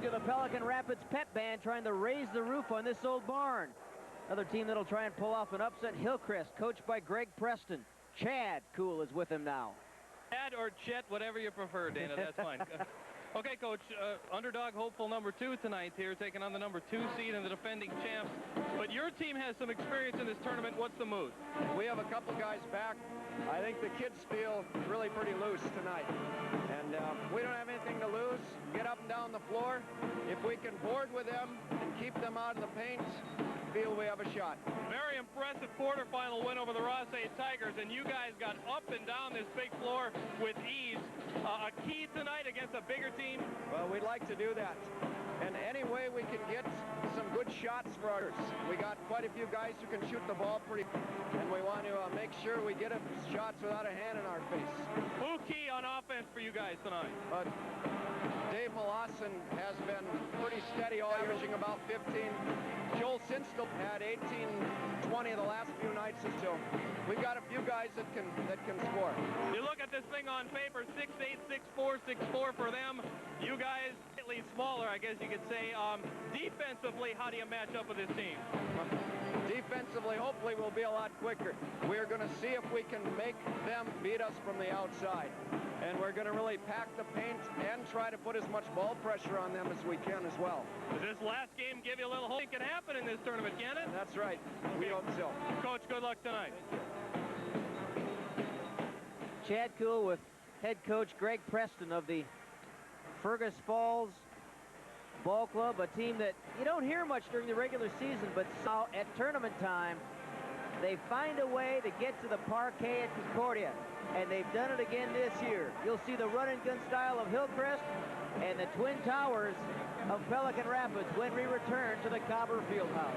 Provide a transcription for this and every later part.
of the Pelican Rapids pep band trying to raise the roof on this old barn. Another team that'll try and pull off an upset, Hillcrest, coached by Greg Preston. Chad Cool is with him now. Chad or Chet, whatever you prefer, Dana, that's fine. Okay, Coach, underdog hopeful number 2 tonight here, taking on the number 2 seed and the defending champs. But your team has some experience in this tournament. What's the mood? We have a couple guys back. I think the kids feel really pretty loose tonight. And we don't have anything to lose. Get up and down the floor. If we can board with them and keep them out of the paint, feel we have a shot. Very impressive quarterfinal win over the Rossay Tigers, and you guys got up and down this big floor with ease. A key tonight against a bigger team? Well, we'd like to do that. And any way we can get some good shots for ours. We got quite a few guys who can shoot the ball pretty, and we want to make sure we get shots without a hand in our face. Who key on offense for you guys tonight? Dave Molassen has been pretty steady all year, averaging about 15. Joel Sinstill had 18, 20 of the last few nights or so. We've got a few guys that can score. You look at this thing on paper, 6'8", 6'4", 6'4" for them. You guys slightly smaller, I guess you could say. Defensively, how do you match up with this team? Defensively, hopefully we'll be a lot quicker. We're going to see if we can make them beat us from the outside. And we're going to really pack the paint and try to put as much ball pressure on them as we can as well. Does this last game give you a little hope it can happen in this tournament, can it? That's right. We hope so. Coach, good luck tonight. Chad Cool with head coach Greg Preston of the Fergus Falls Ball Club, a team that you don't hear much during the regular season, but so at tournament time, they find a way to get to the parquet at Concordia, and they've done it again this year. You'll see the run-and-gun style of Hillcrest and the Twin Towers of Pelican Rapids when we return to the Cobber Fieldhouse.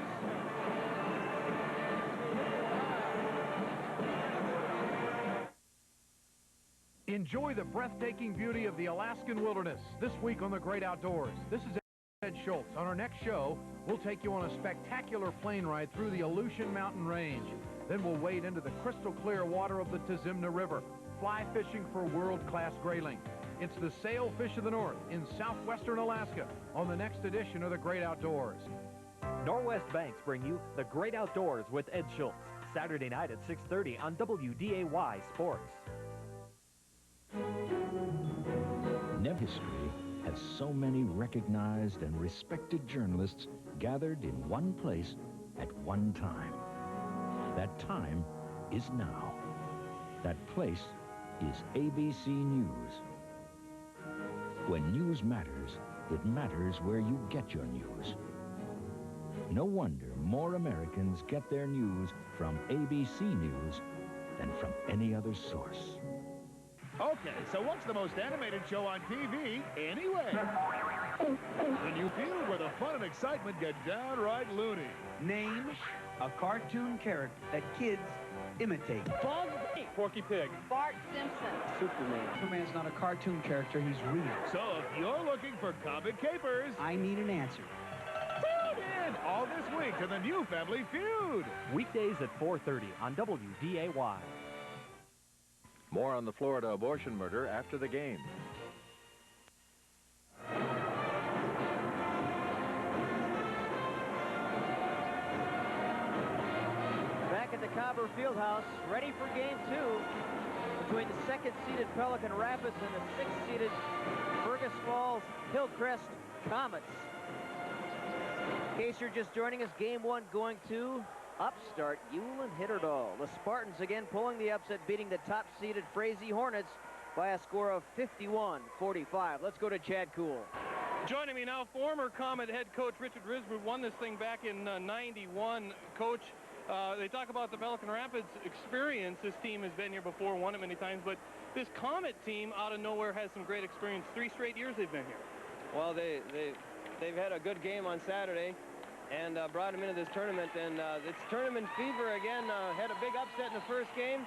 Enjoy the breathtaking beauty of the Alaskan wilderness this week on The Great Outdoors. This is Ed Schultz. On our next show, we'll take you on a spectacular plane ride through the Aleutian Mountain Range. Then we'll wade into the crystal clear water of the Tizimna River, fly fishing for world-class grayling. It's the sailfish of the north in southwestern Alaska on the next edition of The Great Outdoors. Norwest Banks bring you The Great Outdoors with Ed Schultz, Saturday night at 6:30 on WDAY Sports. Never history has so many recognized and respected journalists gathered in one place at one time. That time is now. That place is ABC News. When news matters, it matters where you get your news. No wonder more Americans get their news from ABC News than from any other source. Okay, so what's the most animated show on TV anyway? The new field where the fun and excitement get downright loony. Name a cartoon character that kids imitate. Bug, Porky Pig, Bart Simpson, Superman. Superman's not a cartoon character, he's real. So if you're looking for comic capers, I need an answer. tune in all this week to the new Family Feud. Weekdays at 4:30 on WDAY. More on the Florida abortion murder after the game. Back at the Cobber Fieldhouse, ready for game 2 between the second-seeded Pelican Rapids and the sixth-seeded Fergus Falls Hillcrest Comets. In case you're just joining us, game 1 going to upstart Ewell and Hitterdall. The Spartans again pulling the upset, beating the top-seeded Frazee Hornets by a score of 51-45. Let's go to Chad Cool. Joining me now, former Comet head coach Richard Risbrook won this thing back in '91. Coach, they talk about the Pelican Rapids experience. This team has been here before, won it many times, but this Comet team out of nowhere has some great experience. 3 straight years they've been here. Well, they've had a good game on Saturday and brought them into this tournament, and it's tournament fever again. Had a big upset in the first game,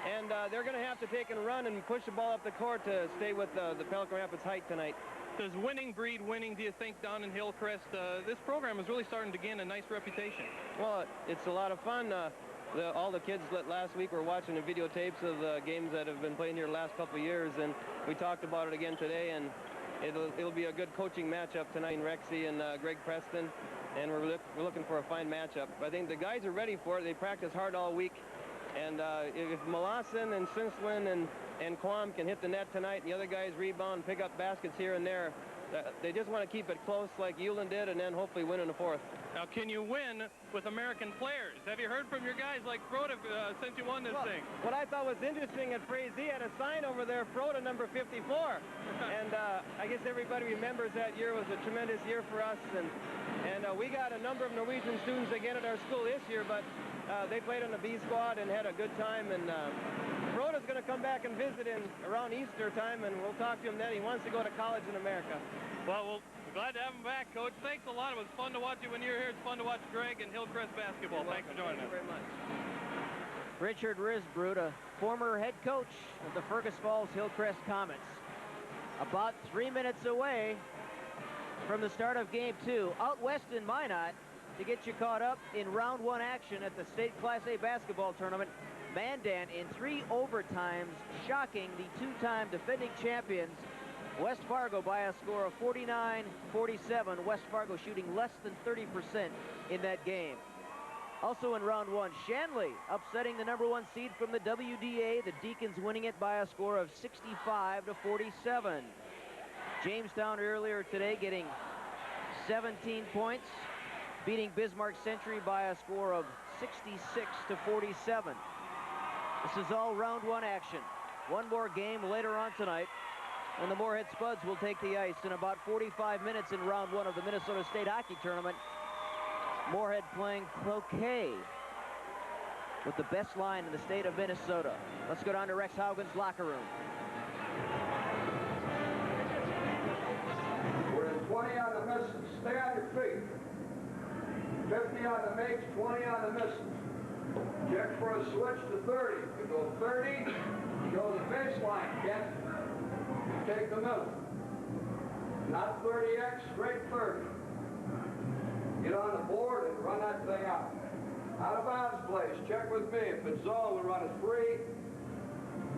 and they're going to have to take and run and push the ball up the court to stay with the Pelican Rapids height tonight. Does winning breed winning, do you think, down in Hillcrest? This program is really starting to gain a nice reputation. Well, it's a lot of fun. All the kids last week were watching the videotapes of the games that have been played here the last couple of years, and we talked about it again today, and it'll be a good coaching matchup tonight in Rexy and Greg Preston, and we're looking for a fine matchup. I think the guys are ready for it. They practice hard all week, and if Molassen and Sinslin and Quam can hit the net tonight, and the other guys rebound, pick up baskets here and there, they just want to keep it close like Euland did, and then hopefully win in the fourth. Now, can you win with American players? Have you heard from your guys like Froda since you won this thing? What I thought was interesting at Frazee had a sign over there, Froda number 54. And I guess everybody remembers that year was a tremendous year for us. And we got a number of Norwegian students again at our school this year, but they played on the B squad and had a good time. And Froda's going to come back and visit around Easter time, and we'll talk to him then. He wants to go to college in America. Well, we're glad to have him back, Coach. Thanks a lot. It was fun to watch you when you were here. It's fun to watch Greg and Hillcrest basketball. Thanks for joining us. Thank you very much. Richard Risbrud, a former head coach of the Fergus Falls Hillcrest Comets. About 3 minutes away from the start of Game 2. Out west in Minot to get you caught up in round 1 action at the state Class A basketball tournament. Mandan in 3 overtimes, shocking the 2-time defending champions West Fargo by a score of 49-47. West Fargo shooting less than 30% in that game. Also in round 1, Shanley upsetting the #1 seed from the WDA. The Deacons winning it by a score of 65-47. Jamestown earlier today getting 17 points, beating Bismarck Century by a score of 66-47. This is all round 1 action. One more game later on tonight, and the Moorhead Spuds will take the ice in about 45 minutes in round 1 of the Minnesota State Hockey Tournament. Moorhead playing croquet with the best line in the state of Minnesota. Let's go down to Rex Haugen's locker room. We're in 20 on the misses. Stay on your feet. 50 on the makes, 20 on the misses. Check for a switch to 30. You go 30, you go to the baseline, Kent. You take the middle. Not 30X, straight 30. Get on the board and run that thing out. Out of bounds plays. Check with me. If it's zone, we run a 3.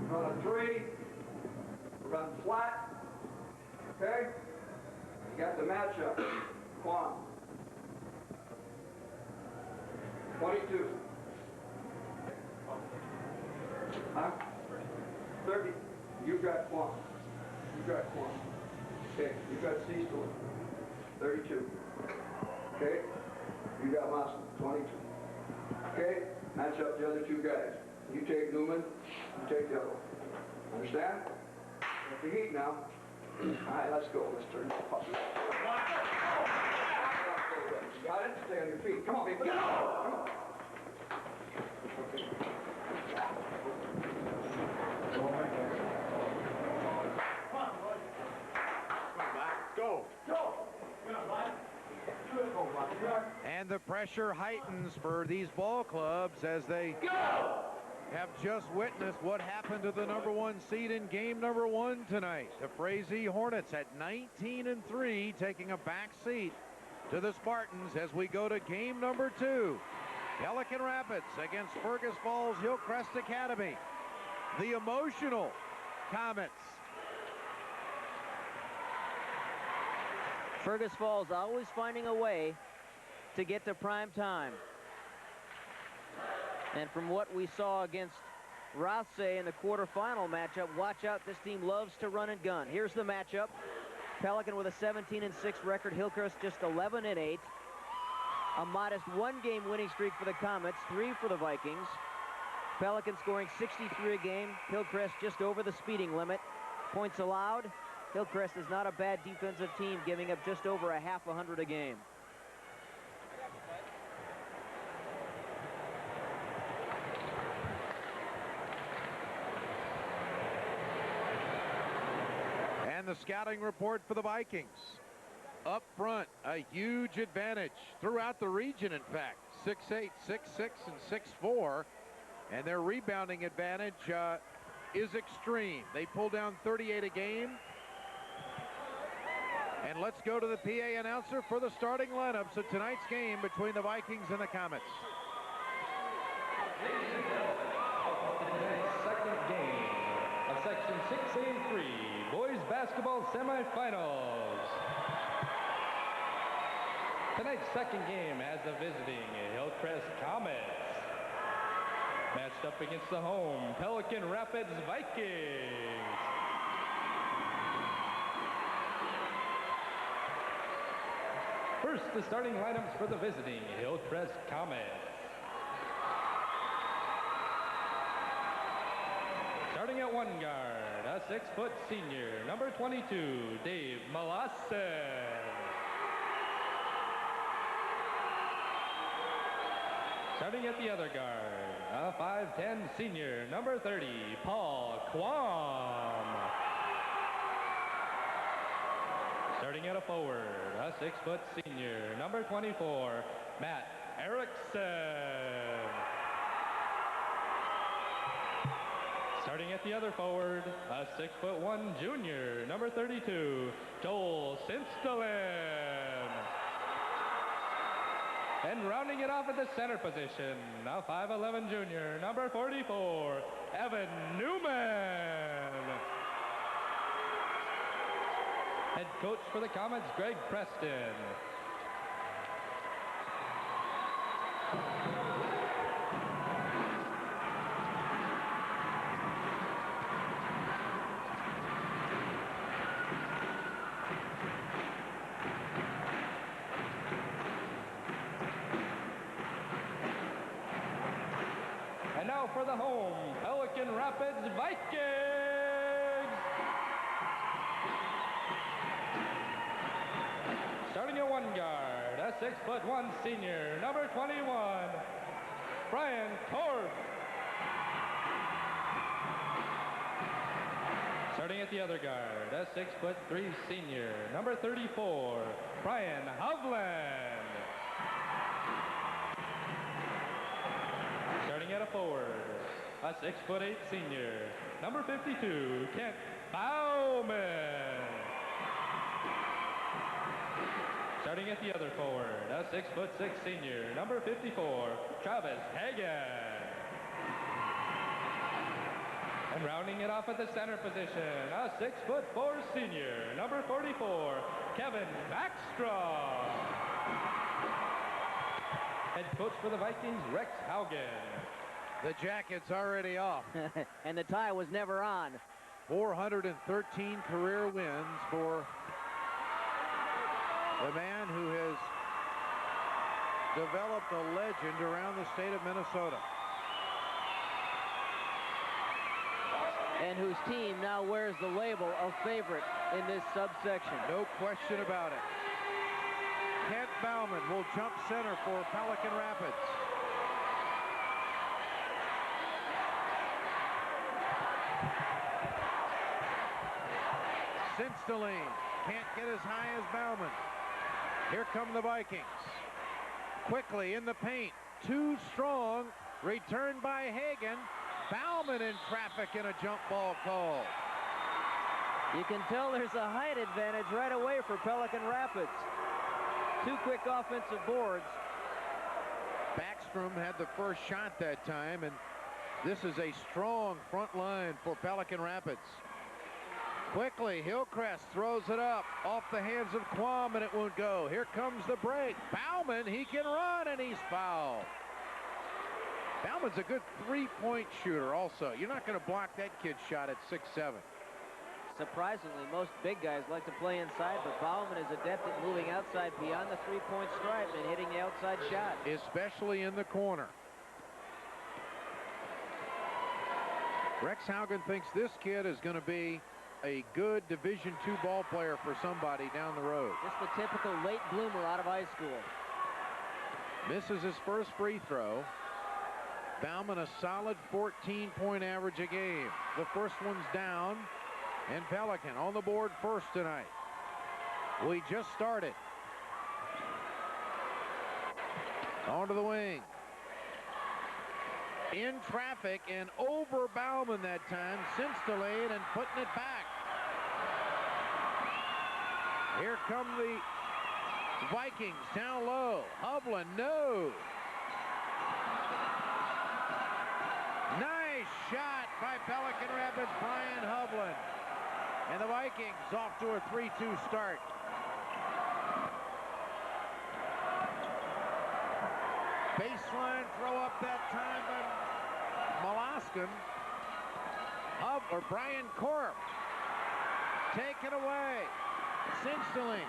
Run a 3. Run flat. Okay? You got the matchup. Quam. 22. Huh? 30. You got Quam. You got Quam. Okay. You got C-Store. 32. Okay? You got Mosley. 22. Okay? Match up the other 2 guys. You take Newman. You take the other one. Understand? Get the heat now. All right, let's go. Let's turn this puppy. You got it? Stay on your feet. Come on, baby. Come on. Go. Go. And the pressure heightens for these ball clubs as they have just witnessed what happened to the #1 seed in game #1 tonight. The Frazee Hornets at 19-3 taking a back seat to the Spartans as we go to game #2. Pelican Rapids against Fergus Falls Hillcrest Academy. The emotional Comets. Fergus Falls always finding a way to get to prime time. And from what we saw against Rothsay in the quarterfinal matchup, watch out, this team loves to run and gun. Here's the matchup. Pelican with a 17-6 record, Hillcrest just 11-8. A modest 1-game winning streak for the Comets, 3 for the Vikings. Pelican scoring 63 a game, Hillcrest just over the speeding limit. Points allowed, Hillcrest is not a bad defensive team, giving up just over a half 100 a game. And the scouting report for the Vikings. Up front, a huge advantage throughout the region, in fact. 6'8", 6'6", and 6'4". And their rebounding advantage is extreme. They pull down 38 a game. And let's go to the PA announcer for the starting lineups of tonight's game between the Vikings and the Comets. Second game of Section 6A3, boys basketball. basketball semifinals. Tonight's second game has the visiting Hillcrest Comets matched up against the home Pelican Rapids Vikings. First, the starting lineups for the visiting Hillcrest Comets. Starting at one guard, a 6-foot senior, number 22, Dave Molassen. Starting at the other guard, a 5'10 senior, number 30, Paul Quam. Starting at a forward, a 6-foot senior, number 24, Matt Erickson. Starting at the other forward, a 6'1" junior, number 32, Joel Sinstolin. And rounding it off at the center position, a 5'11" junior, number 44, Evan Newman. Head coach for the Comets, Greg Preston. And now for the home, Pelican Rapids Vikings. Starting at one guard, a 6'1" senior, number 21, Brian Torp. Starting at the other guard, a 6'3" senior, number 34, Brian Hovland. Starting at a forward, a 6'8" senior, number 52, Kent Bauman. Starting at the other forward, a 6'6" senior, number 54, Travis Hagan. And rounding it off at the center position, a 6'4" senior, number 44, Kevin Backstrom. Head coach for the Vikings, Rex Haugen. The jacket's already off. And the tie was never on. 413 career wins for the man who has developed a legend around the state of Minnesota. And whose team now wears the label of favorite in this subsection. No question about it. Kent Bauman will jump center for Pelican Rapids. Sinstolin can't get as high as Bauman. Here come the Vikings. Quickly in the paint. Too strong. Returned by Hagan. Bauman in traffic in a jump ball call. You can tell there's a height advantage right away for Pelican Rapids. Two quick offensive boards. Backstrom had the first shot that time, and this is a strong front line for Pelican Rapids. Quickly, Hillcrest throws it up off the hands of Quam, and it won't go. Here comes the break. Bauman, he can run, and he's fouled. Bauman's a good three-point shooter also. You're not going to block that kid's shot at 6'7". Surprisingly, most big guys like to play inside, but Bauman is adept at moving outside beyond the three-point stripe and hitting the outside shot. Especially in the corner. Rex Haugen thinks this kid is going to be a good Division II ball player for somebody down the road. Just the typical late bloomer out of high school. Misses his first free throw. Bauman a solid 14-point average a game. The first one's down, and Pelican on the board first tonight. We just started. Onto the wing. In traffic and over Bauman that time. Sinstolin and putting it back. Here come the Vikings down low. Hovland, no. Nice shot by Pelican Rapids' Brian Hovland. And the Vikings off to a 3-2 start. Baseline throw up that time by Molaskin. Brian Corp. Taken away. Sinsteling.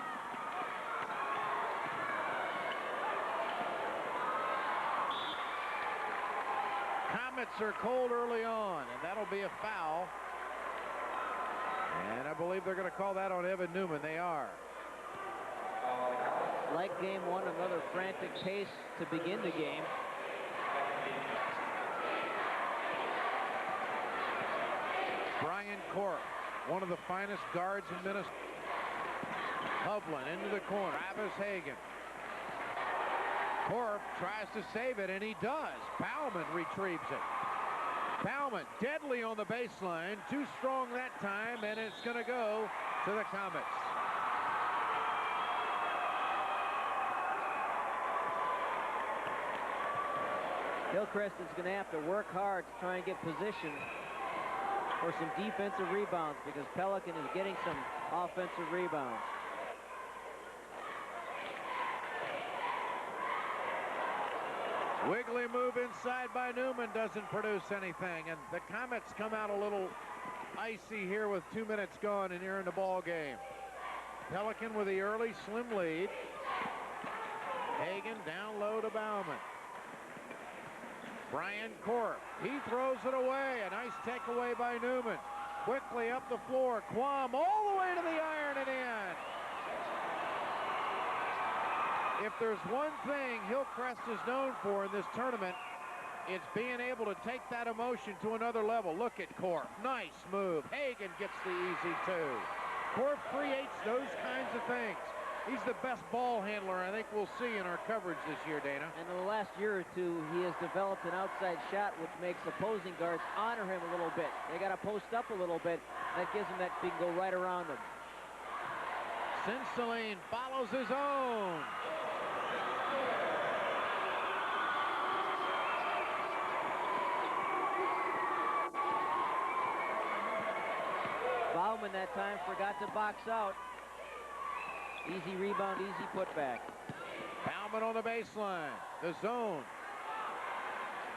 Comets are cold early on, and that'll be a foul. And I believe they're going to call that on Evan Newman. They are. Like game one, another frantic pace to begin the game. Brian Corp, one of the finest guards in Minnesota. Hovland into the corner. Travis Hagen. Corp tries to save it, and he does. Bauman retrieves it. Bauman deadly on the baseline. Too strong that time, and it's going to go to the Comets. Hillcrest is going to have to work hard to try and get position for some defensive rebounds because Pelican is getting some offensive rebounds. Wiggly move inside by Newman doesn't produce anything, and the Comets come out a little icy here with 2 minutes gone and here in the ball game. Pelican with the early slim lead. Hagen down low to Bauman. Brian Corp, he throws it away. A nice takeaway by Newman. Quickly up the floor. Quam all the way to the iron and in. If there's one thing Hillcrest is known for in this tournament, it's being able to take that emotion to another level. Look at Corp. Nice move. Hagen gets the easy two. Corp creates those kinds of things. He's the best ball handler I think we'll see in our coverage this year, Dana. And in the last year or two, he has developed an outside shot which makes opposing guards honor him a little bit. They got to post up a little bit. That gives him that he can go right around them. Sinsteling follows his own. Bauman that time forgot to box out. Easy rebound, easy putback. Bauman on the baseline. The zone.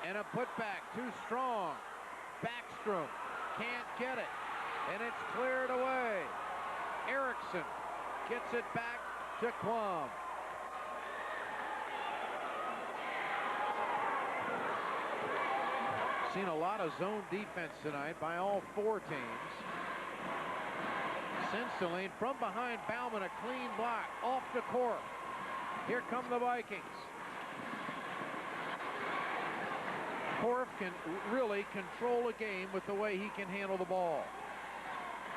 And a putback. Too strong. Backstrom can't get it. And it's cleared away. Erickson gets it back to Quam. Seen a lot of zone defense tonight by all four teams. Sinsteling from behind Bauman, a clean block off the court. Here come the Vikings. Corf can really control a game with the way he can handle the ball.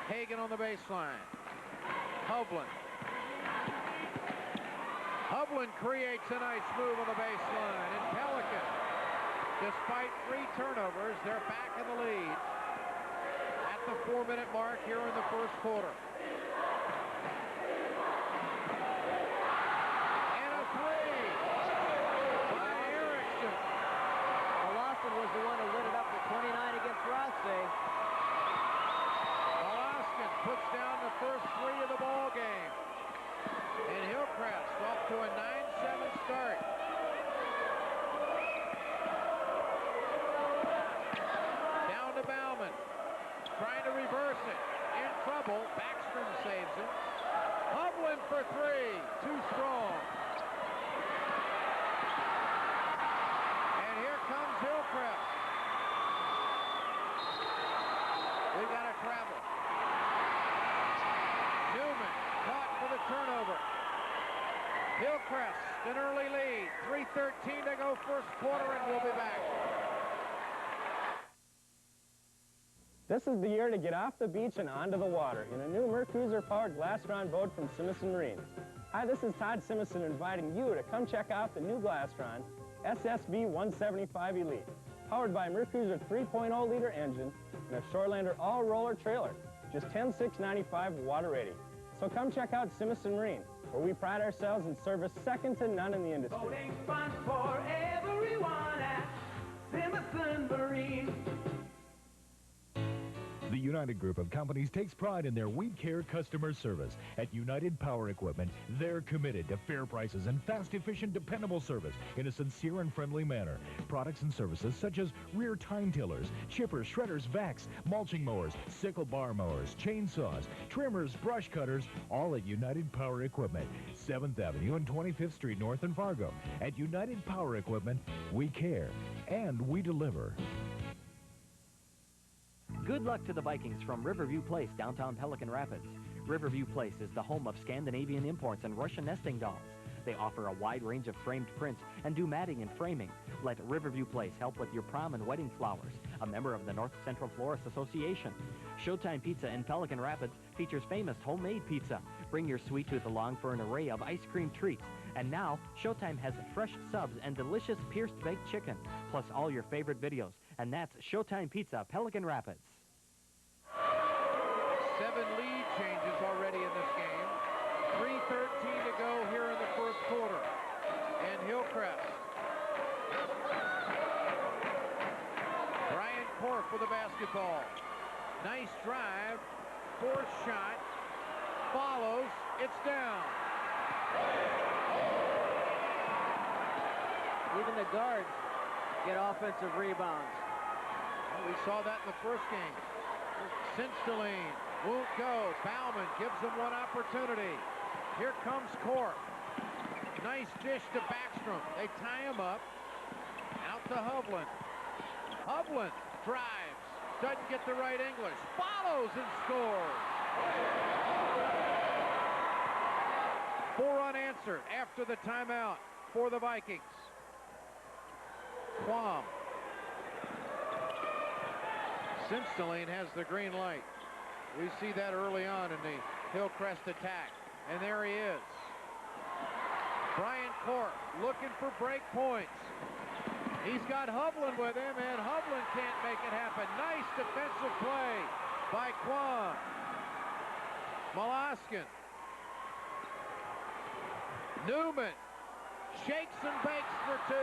Hagen on the baseline. Hovland. Hovland creates a nice move on the baseline. And Pelican, despite 3 turnovers, they're back in the lead at the 4-minute mark here in the first quarter. And a 3 by Erickson. Molaskin was the one who lit it up at 29 against Rothsay. Molaskin puts down the first 3 of the ball game. And Hillcrest off to a 9-7 start. Down to Bauman. Trying to reverse it. In trouble. Backstrom saves it. Hovland for 3. Too strong. And here comes Hillcrest. We got to travel. Newman caught for the turnover. Hillcrest, an early lead. 3:13 to go first quarter, and we'll be back. This is the year to get off the beach and onto the water in a new Mercruiser-powered Glastron boat from Simison Marine. Hi, this is Todd Simison inviting you to come check out the new Glastron SSV 175 Elite, powered by a Mercruiser 3.0-liter engine and a Shorelander all-roller trailer, just $10,695 water ready. So come check out Simison Marine, where we pride ourselves in service second to none in the industry. Boating's fun for everyone at Simison Marine. The United Group of Companies takes pride in their weed care customer service. At United Power Equipment, they're committed to fair prices and fast, efficient, dependable service in a sincere and friendly manner. Products and services such as rear time tillers, chippers, shredders, vacs, mulching mowers, sickle bar mowers, chainsaws, trimmers, brush cutters, all at United Power Equipment, 7th Avenue and 25th Street North in Fargo. At United Power Equipment, we care and we deliver. Good luck to the Vikings from Riverview Place, downtown Pelican Rapids. Riverview Place is the home of Scandinavian imports and Russian nesting dolls. They offer a wide range of framed prints and do matting and framing. Let Riverview Place help with your prom and wedding flowers. A member of the North Central Florist Association. Showtime Pizza in Pelican Rapids features famous homemade pizza. Bring your sweet tooth along for an array of ice cream treats. And now, Showtime has fresh subs and delicious pierced baked chicken, plus all your favorite videos. And that's Showtime Pizza, Pelican Rapids. 7 lead changes already in this game. 3:13 to go here in the first quarter. And Hillcrest. Brian Korf with the basketball. Nice drive. Fourth shot. Follows. It's down. Even the guards get offensive rebounds. Well, we saw that in the first game. Sinsteline won't go. Bauman gives him one opportunity. Here comes Korf. Nice dish to Backstrom. They tie him up. Out to Hovland. Hovland drives. Doesn't get the right English. Follows and scores. 4 unanswered after the timeout for the Vikings. Quam. Sinsteline has the green light. We see that early on in the Hillcrest attack. And there he is. Brian Korf looking for break points. He's got Hovland with him, and Hovland can't make it happen. Nice defensive play by Quam. Molaskin. Newman shakes and bakes for 2.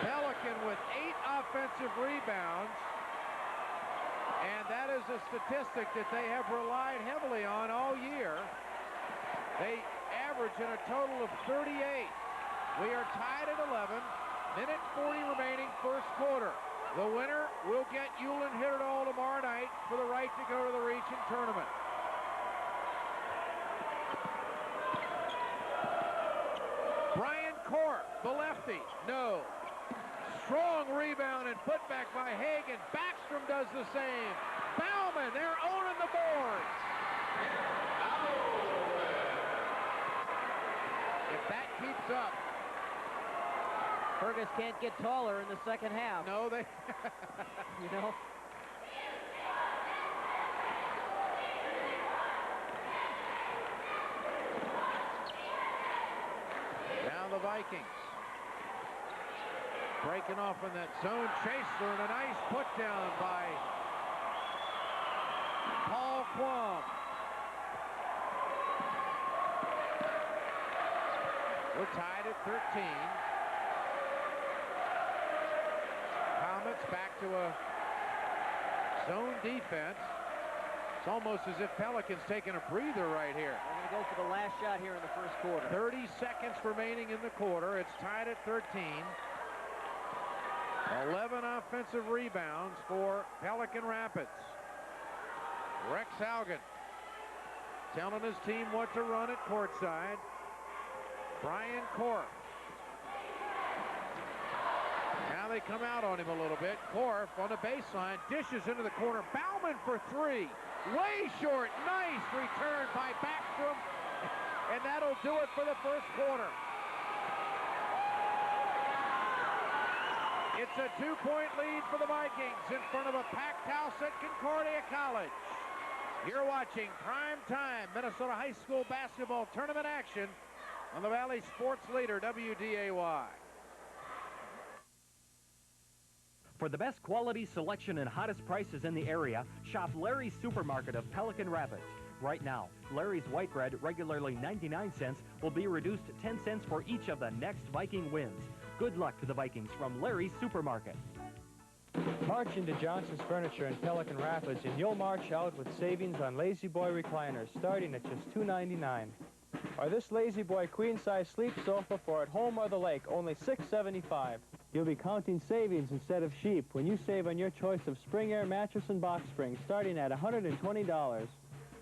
Pelican with 8 offensive rebounds. And that is a statistic that they have relied heavily on all year. They average in a total of 38. We are tied at 11. Minute 40 remaining first quarter. The winner will get Ulen Hitterdal tomorrow night for the right to go to the region tournament. Brian Korf, the lefty. No. Strong rebound and put back by Hagan. Backstrom does the same. Bauman, they're owning the boards. If that keeps up. Fergus can't get taller in the second half. No, they... you know? Now the Vikings. Breaking off in that zone. Chaser and a nice put down by Paul Quam. We're tied at 13. Comets back to a zone defense. It's almost as if Pelicans taking a breather right here. They're going to go for the last shot here in the first quarter. 30 seconds remaining in the quarter. It's tied at 13. 11 offensive rebounds for Pelican Rapids. Rex Haugen telling his team what to run at courtside. Brian Korf. Now they come out on him a little bit. Korf on the baseline, dishes into the corner. Bauman for 3. Way short. Nice return by Backstrom. And that'll do it for the first quarter. It's a 2-point lead for the Vikings in front of a packed house at Concordia College. You're watching prime time Minnesota High School basketball tournament action on the Valley Sports Leader, WDAY. For the best quality, selection, and hottest prices in the area, shop Larry's Supermarket of Pelican Rapids. Right now, Larry's white bread, regularly 99 cents, will be reduced 10 cents for each of the next Viking wins. Good luck to the Vikings from Larry's Supermarket. March into Johnson's Furniture in Pelican Rapids, and you'll march out with savings on Lazy Boy recliners starting at just $2.99. Or this Lazy Boy queen-size sleep sofa for at home or the lake, only $6.75. You'll be counting savings instead of sheep when you save on your choice of Spring Air mattress and box springs starting at $120.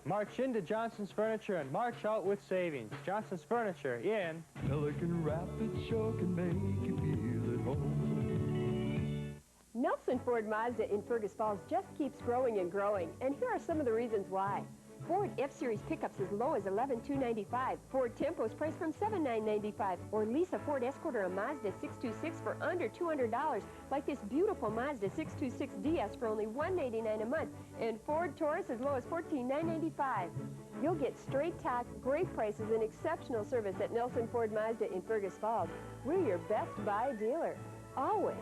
March into Johnson's Furniture and march out with savings. Johnson's Furniture in Pelican Rapids sure can make you feel at home. Nelson Ford Mazda in Fergus Falls just keeps growing and growing, and here are some of the reasons why. Ford F-Series pickups as low as $11,295. Ford Tempos priced from $7,995. Or lease a Ford Escort or a Mazda 626 for under $200, like this beautiful Mazda 626 DS for only $189 a month. And Ford Taurus as low as $14,995. You'll get straight talk, great prices, and exceptional service at Nelson Ford Mazda in Fergus Falls. We're your best buy dealer. Always.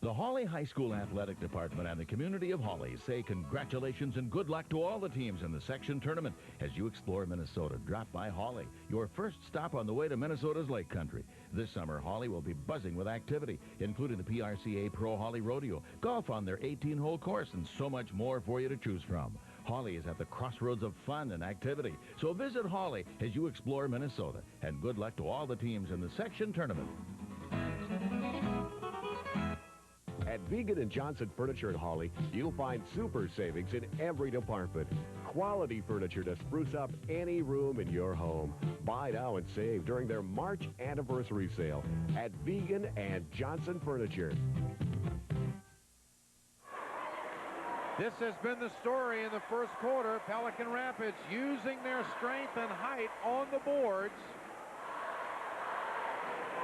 The Hawley High School Athletic Department and the community of Hawley say congratulations and good luck to all the teams in the section tournament. As you explore Minnesota, drop by Hawley, your first stop on the way to Minnesota's Lake Country. This summer, Hawley will be buzzing with activity, including the PRCA Pro Hawley Rodeo, golf on their 18-hole course, and so much more for you to choose from. Hawley is at the crossroads of fun and activity, so visit Hawley as you explore Minnesota. And good luck to all the teams in the section tournament. At Vegan & Johnson Furniture at Hawley, you'll find super savings in every department. Quality furniture to spruce up any room in your home. Buy now and save during their March anniversary sale at Vegan & Johnson Furniture. This has been the story in the first quarter. Pelican Rapids using their strength and height on the boards.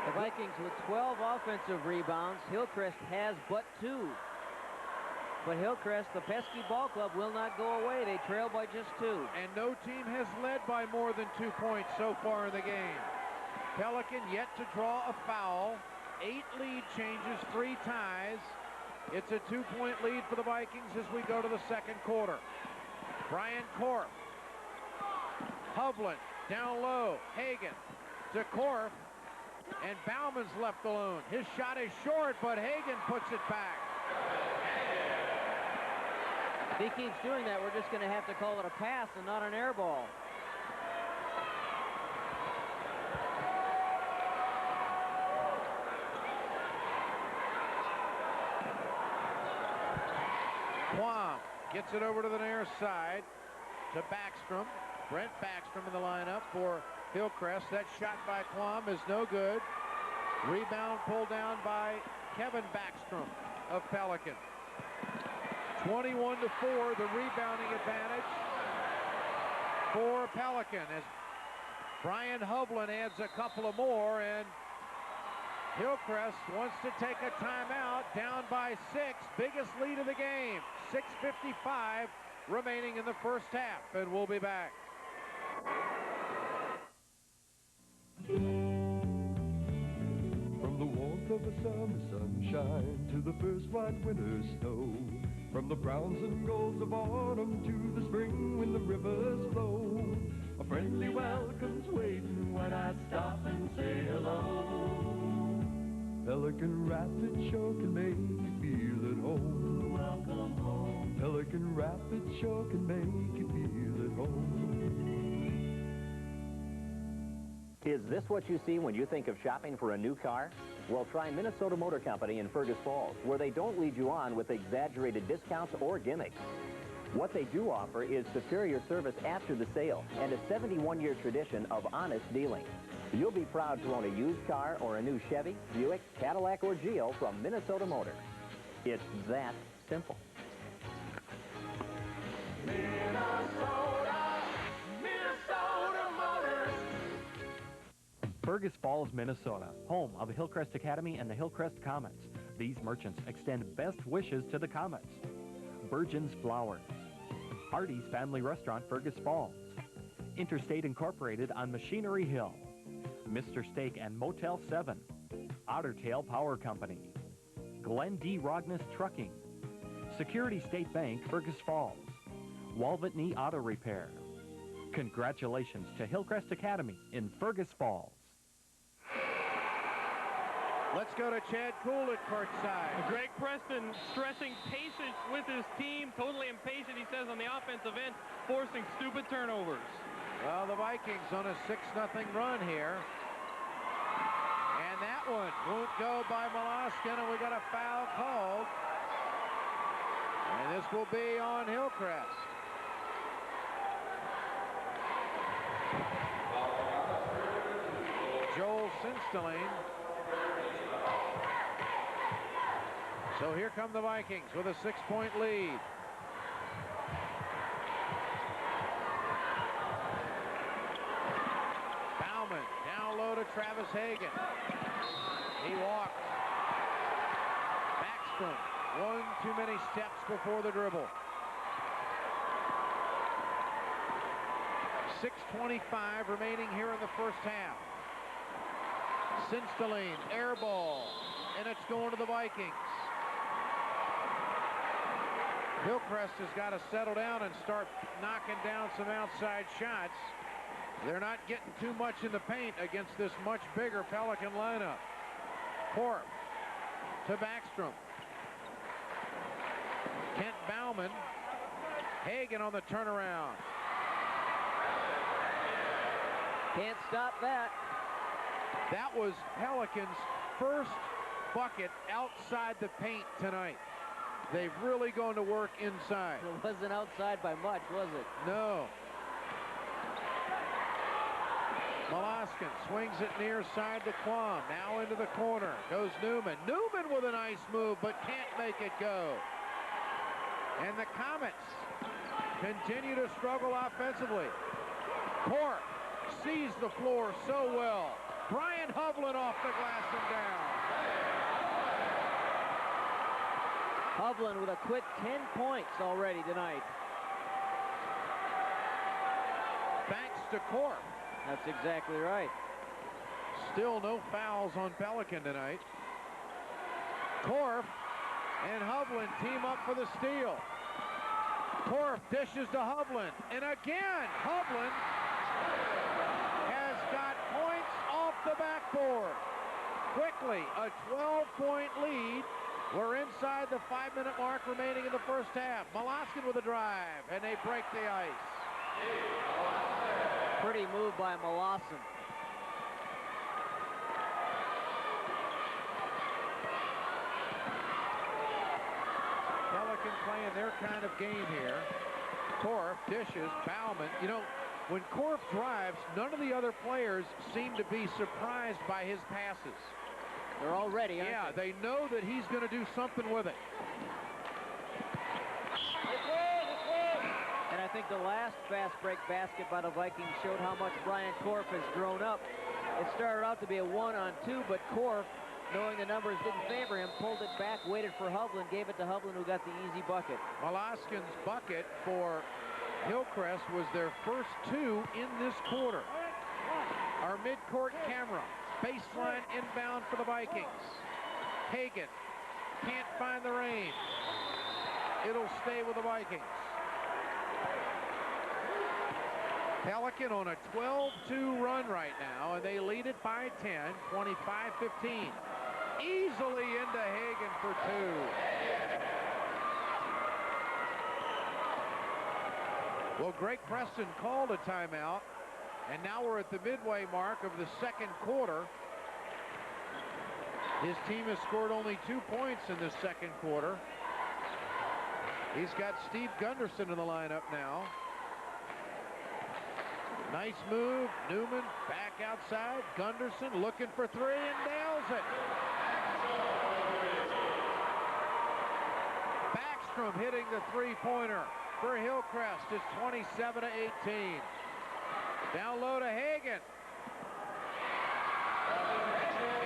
The Vikings with 12 offensive rebounds. Hillcrest has but 2. But Hillcrest, the pesky ball club, will not go away. They trail by just 2. And no team has led by more than 2 points so far in the game. Pelican yet to draw a foul. 8 lead changes, 3 ties. It's a 2-point lead for the Vikings as we go to the second quarter. Brian Korf. Hovland down low. Hagan to Korf. And Bauman's left alone. His shot is short, but Hagan puts it back. If he keeps doing that, we're just going to have to call it a pass and not an air ball. Quam gets it over to the near side to Backstrom. Brent Backstrom in the lineup for Hillcrest. That shot by Quam is no good. Rebound pulled down by Kevin Backstrom of Pelican. 21-4, the rebounding advantage for Pelican as Brian Hovland adds a couple of more, and Hillcrest wants to take a timeout, down by 6, biggest lead of the game. 6:55 remaining in the first half, and we'll be back. From the warmth of a summer sunshine to the first white winter snow, from the browns and golds of autumn to the spring when the rivers flow, a friendly welcome's waiting when I stop and say hello. Pelican Rapids sure can make you feel at home. Welcome home. Pelican Rapids sure can make you feel at home. Is this what you see when you think of shopping for a new car? Well, try Minnesota Motor Company in Fergus Falls, where they don't lead you on with exaggerated discounts or gimmicks. What they do offer is superior service after the sale and a 71-year tradition of honest dealing. You'll be proud to own a used car or a new Chevy, Buick, Cadillac, or Geo from Minnesota Motor. It's that simple. Minnesota Motors. Fergus Falls, Minnesota, home of Hillcrest Academy and the Hillcrest Comets. These merchants extend best wishes to the Comets. Virgin's Flowers. Hardee's Family Restaurant, Fergus Falls. Interstate Incorporated on Machinery Hill. Mr. Steak and Motel 7. Ottertail Power Company. Glenn D. Rogness Trucking. Security State Bank, Fergus Falls. Walvett-Knee Auto Repair. Congratulations to Hillcrest Academy in Fergus Falls. Let's go to Chad Coolidge courtside. Greg Preston stressing patience with his team. Totally impatient, he says, on the offensive end, forcing stupid turnovers. Well, the Vikings on a 6-0 run here. And that one won't go by Molaskin, and we got a foul called. And this will be on Hillcrest. Joel Sinsteling. So here come the Vikings with a 6-point lead. Bauman down low to Travis Hagan. He walks. Backstrom, one too many steps before the dribble. 6:25 remaining here in the first half. Sinsteling, air ball, and it's going to the Vikings. Hillcrest has got to settle down and start knocking down some outside shots. They're not getting too much in the paint against this much bigger Pelican lineup. Corp to Backstrom. Kent Bauman. Hagan on the turnaround. Can't stop that. That was Pelicans' first bucket outside the paint tonight. They've really gone to work inside. It wasn't outside by much, was it? No. Molaskin swings it near side to Quam. Now into the corner. Goes Newman. Newman with a nice move, but can't make it go. And the Comets continue to struggle offensively. Corp sees the floor so well. Brian Hovland off the glass and down. Hovland with a quick 10 points already tonight. Thanks to Corp. That's exactly right. Still no fouls on Pelican tonight. Corp and Hovland team up for the steal. Corp dishes to Hovland. And again, Hovland has got points off the backboard. Quickly, a 12-point lead. We're inside the 5-minute mark remaining in the first half. Molaskin with a drive, and they break the ice. Pretty move by Molaskin. Pelican playing their kind of game here. Corp dishes, Bauman. You know, when Corp drives, none of the other players seem to be surprised by his passes. They're all ready, aren't they? They know that he's going to do something with it. And I think the last fast break basket by the Vikings showed how much Brian Corp has grown up. It started out to be a 1-on-2, but Corp, knowing the numbers didn't favor him, pulled it back, waited for Hovland, gave it to Hovland, who got the easy bucket. Molaskin's bucket for Hillcrest was their first 2 in this quarter. Our midcourt camera. Baseline inbound for the Vikings. Hagan can't find the range. It'll stay with the Vikings. Pelican on a 12-2 run right now, and they lead it by 10, 25-15. Easily into Hagan for 2. Well, Greg Preston called a timeout. And now we're at the midway mark of the second quarter. His team has scored only 2 points in the second quarter. He's got Steve Gunderson in the lineup now. Nice move. Newman back outside. Gunderson looking for 3 and nails it. Backstrom hitting the 3-pointer for Hillcrest. It's 27-18. Down low to Hagan.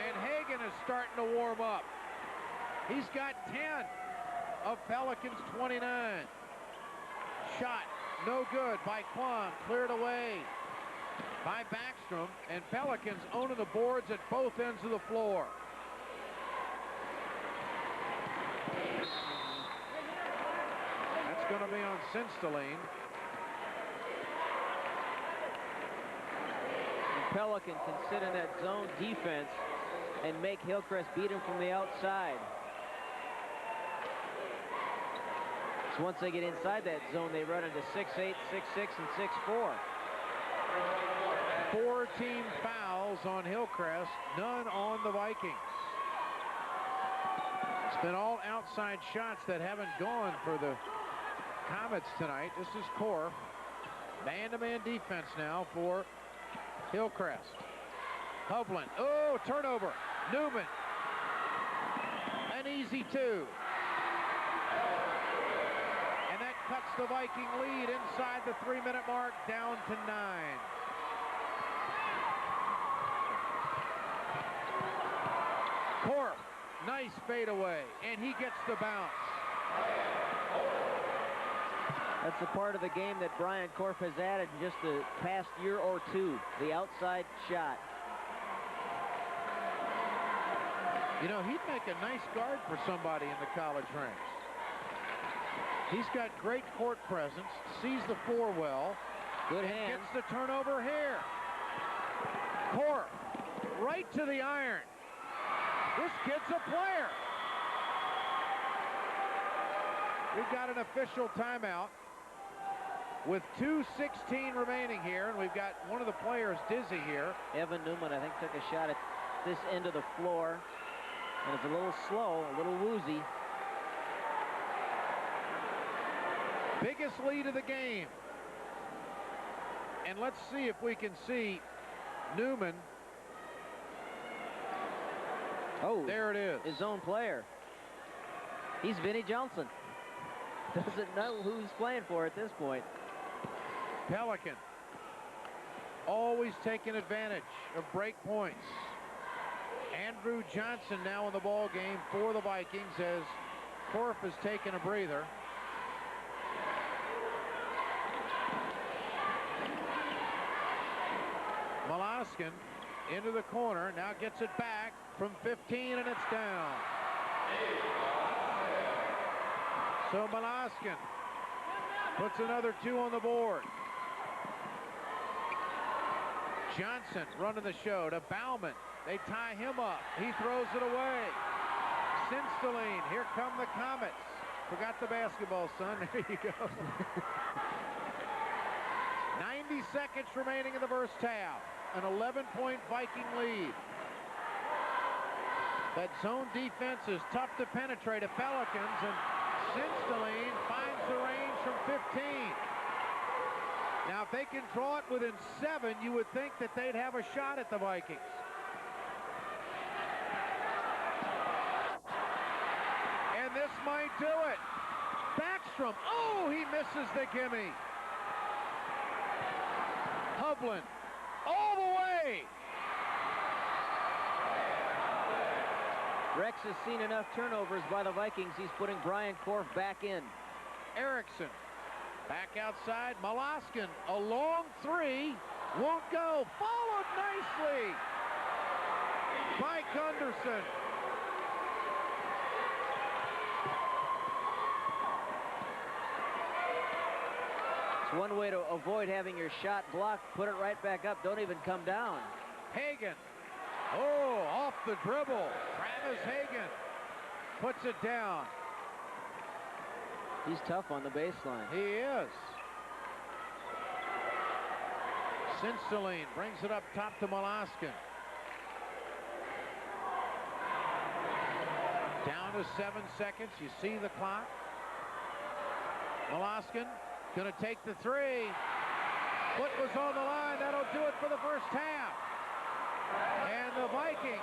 And Hagan is starting to warm up. He's got 10 of Pelicans' 29. Shot no good by Quam. Cleared away by Backstrom. And Pelicans owning the boards at both ends of the floor. That's going to be on Sinsteling. Pelican can sit in that zone defense and make Hillcrest beat him from the outside. So once they get inside that zone, they run into 6-8, 6-6, and 6-4. 4 team fouls on Hillcrest, none on the Vikings. It's been all outside shots that haven't gone for the Comets tonight. This is Core. Man-to-man defense now for Hillcrest. Hovland. Oh, turnover. Newman. An easy 2. And that cuts the Viking lead inside the 3-minute mark down to 9. Corp, nice fadeaway, and he gets the bounce. That's the part of the game that Brian Korf has added in just the past year or two, the outside shot. You know, he'd make a nice guard for somebody in the college ranks. He's got great court presence, sees the floor well. Good hands. Gets the turnover here. Korf, right to the iron. This kid's a player. We've got an official timeout with 2:16 remaining here, and we've got one of the players dizzy here. Evan Newman, I think, took a shot at this end of the floor, and it's a little slow, a little woozy. Biggest lead of the game. And let's see if we can see Newman. Oh, there it is. His own player. He's Vinnie Johnson. Doesn't know who's playing for at this point. Pelican always taking advantage of break points. Andrew Johnson now in the ball game for the Vikings as Korf has taken a breather. Molaskin into the corner, now gets it back from 15, and it's down. So Molaskin puts another 2 on the board. Johnson running the show to Bauman. They tie him up. He throws it away. Sinsteline, here come the Comets. Forgot the basketball, son. There you go. 90 seconds remaining in the first half. An 11-point Viking lead. That zone defense is tough to penetrate at Pelicans, and Sinsteline finds the range from 15. Now, if they can draw it within 7, you would think that they'd have a shot at the Vikings. And this might do it. Backstrom. Oh, he misses the gimme. Hovland. All the way. Rex has seen enough turnovers by the Vikings. He's putting Brian Korf back in. Erickson back outside. Molaskin, a long 3. Won't go. Followed nicely by Gunderson. It's one way to avoid having your shot blocked. Put it right back up. Don't even come down. Hagan. Oh, off the dribble. Travis Hagan puts it down. He's tough on the baseline. He is. Sinsteline brings it up top to Molaskin. Down to 7 seconds. You see the clock. Molaskin going to take the 3. Foot was on the line. That'll do it for the first half. And the Vikings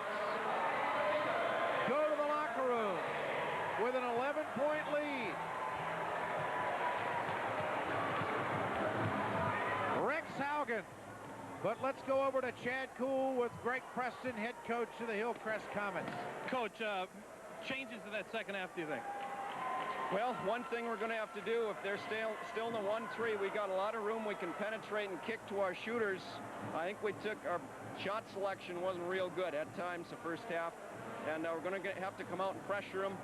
go to the locker room with an 11-point lead. Rex Haugen. But let's go over to Chad Kuhl with Greg Preston, head coach of the Hillcrest Comets. Coach, changes in that second half, do you think? Well, one thing we're going to have to do, if they're still in the 1-3, we got a lot of room. We can penetrate and kick to our shooters. I think our shot selection wasn't real good at times the first half, and we're going to have to come out and pressure them.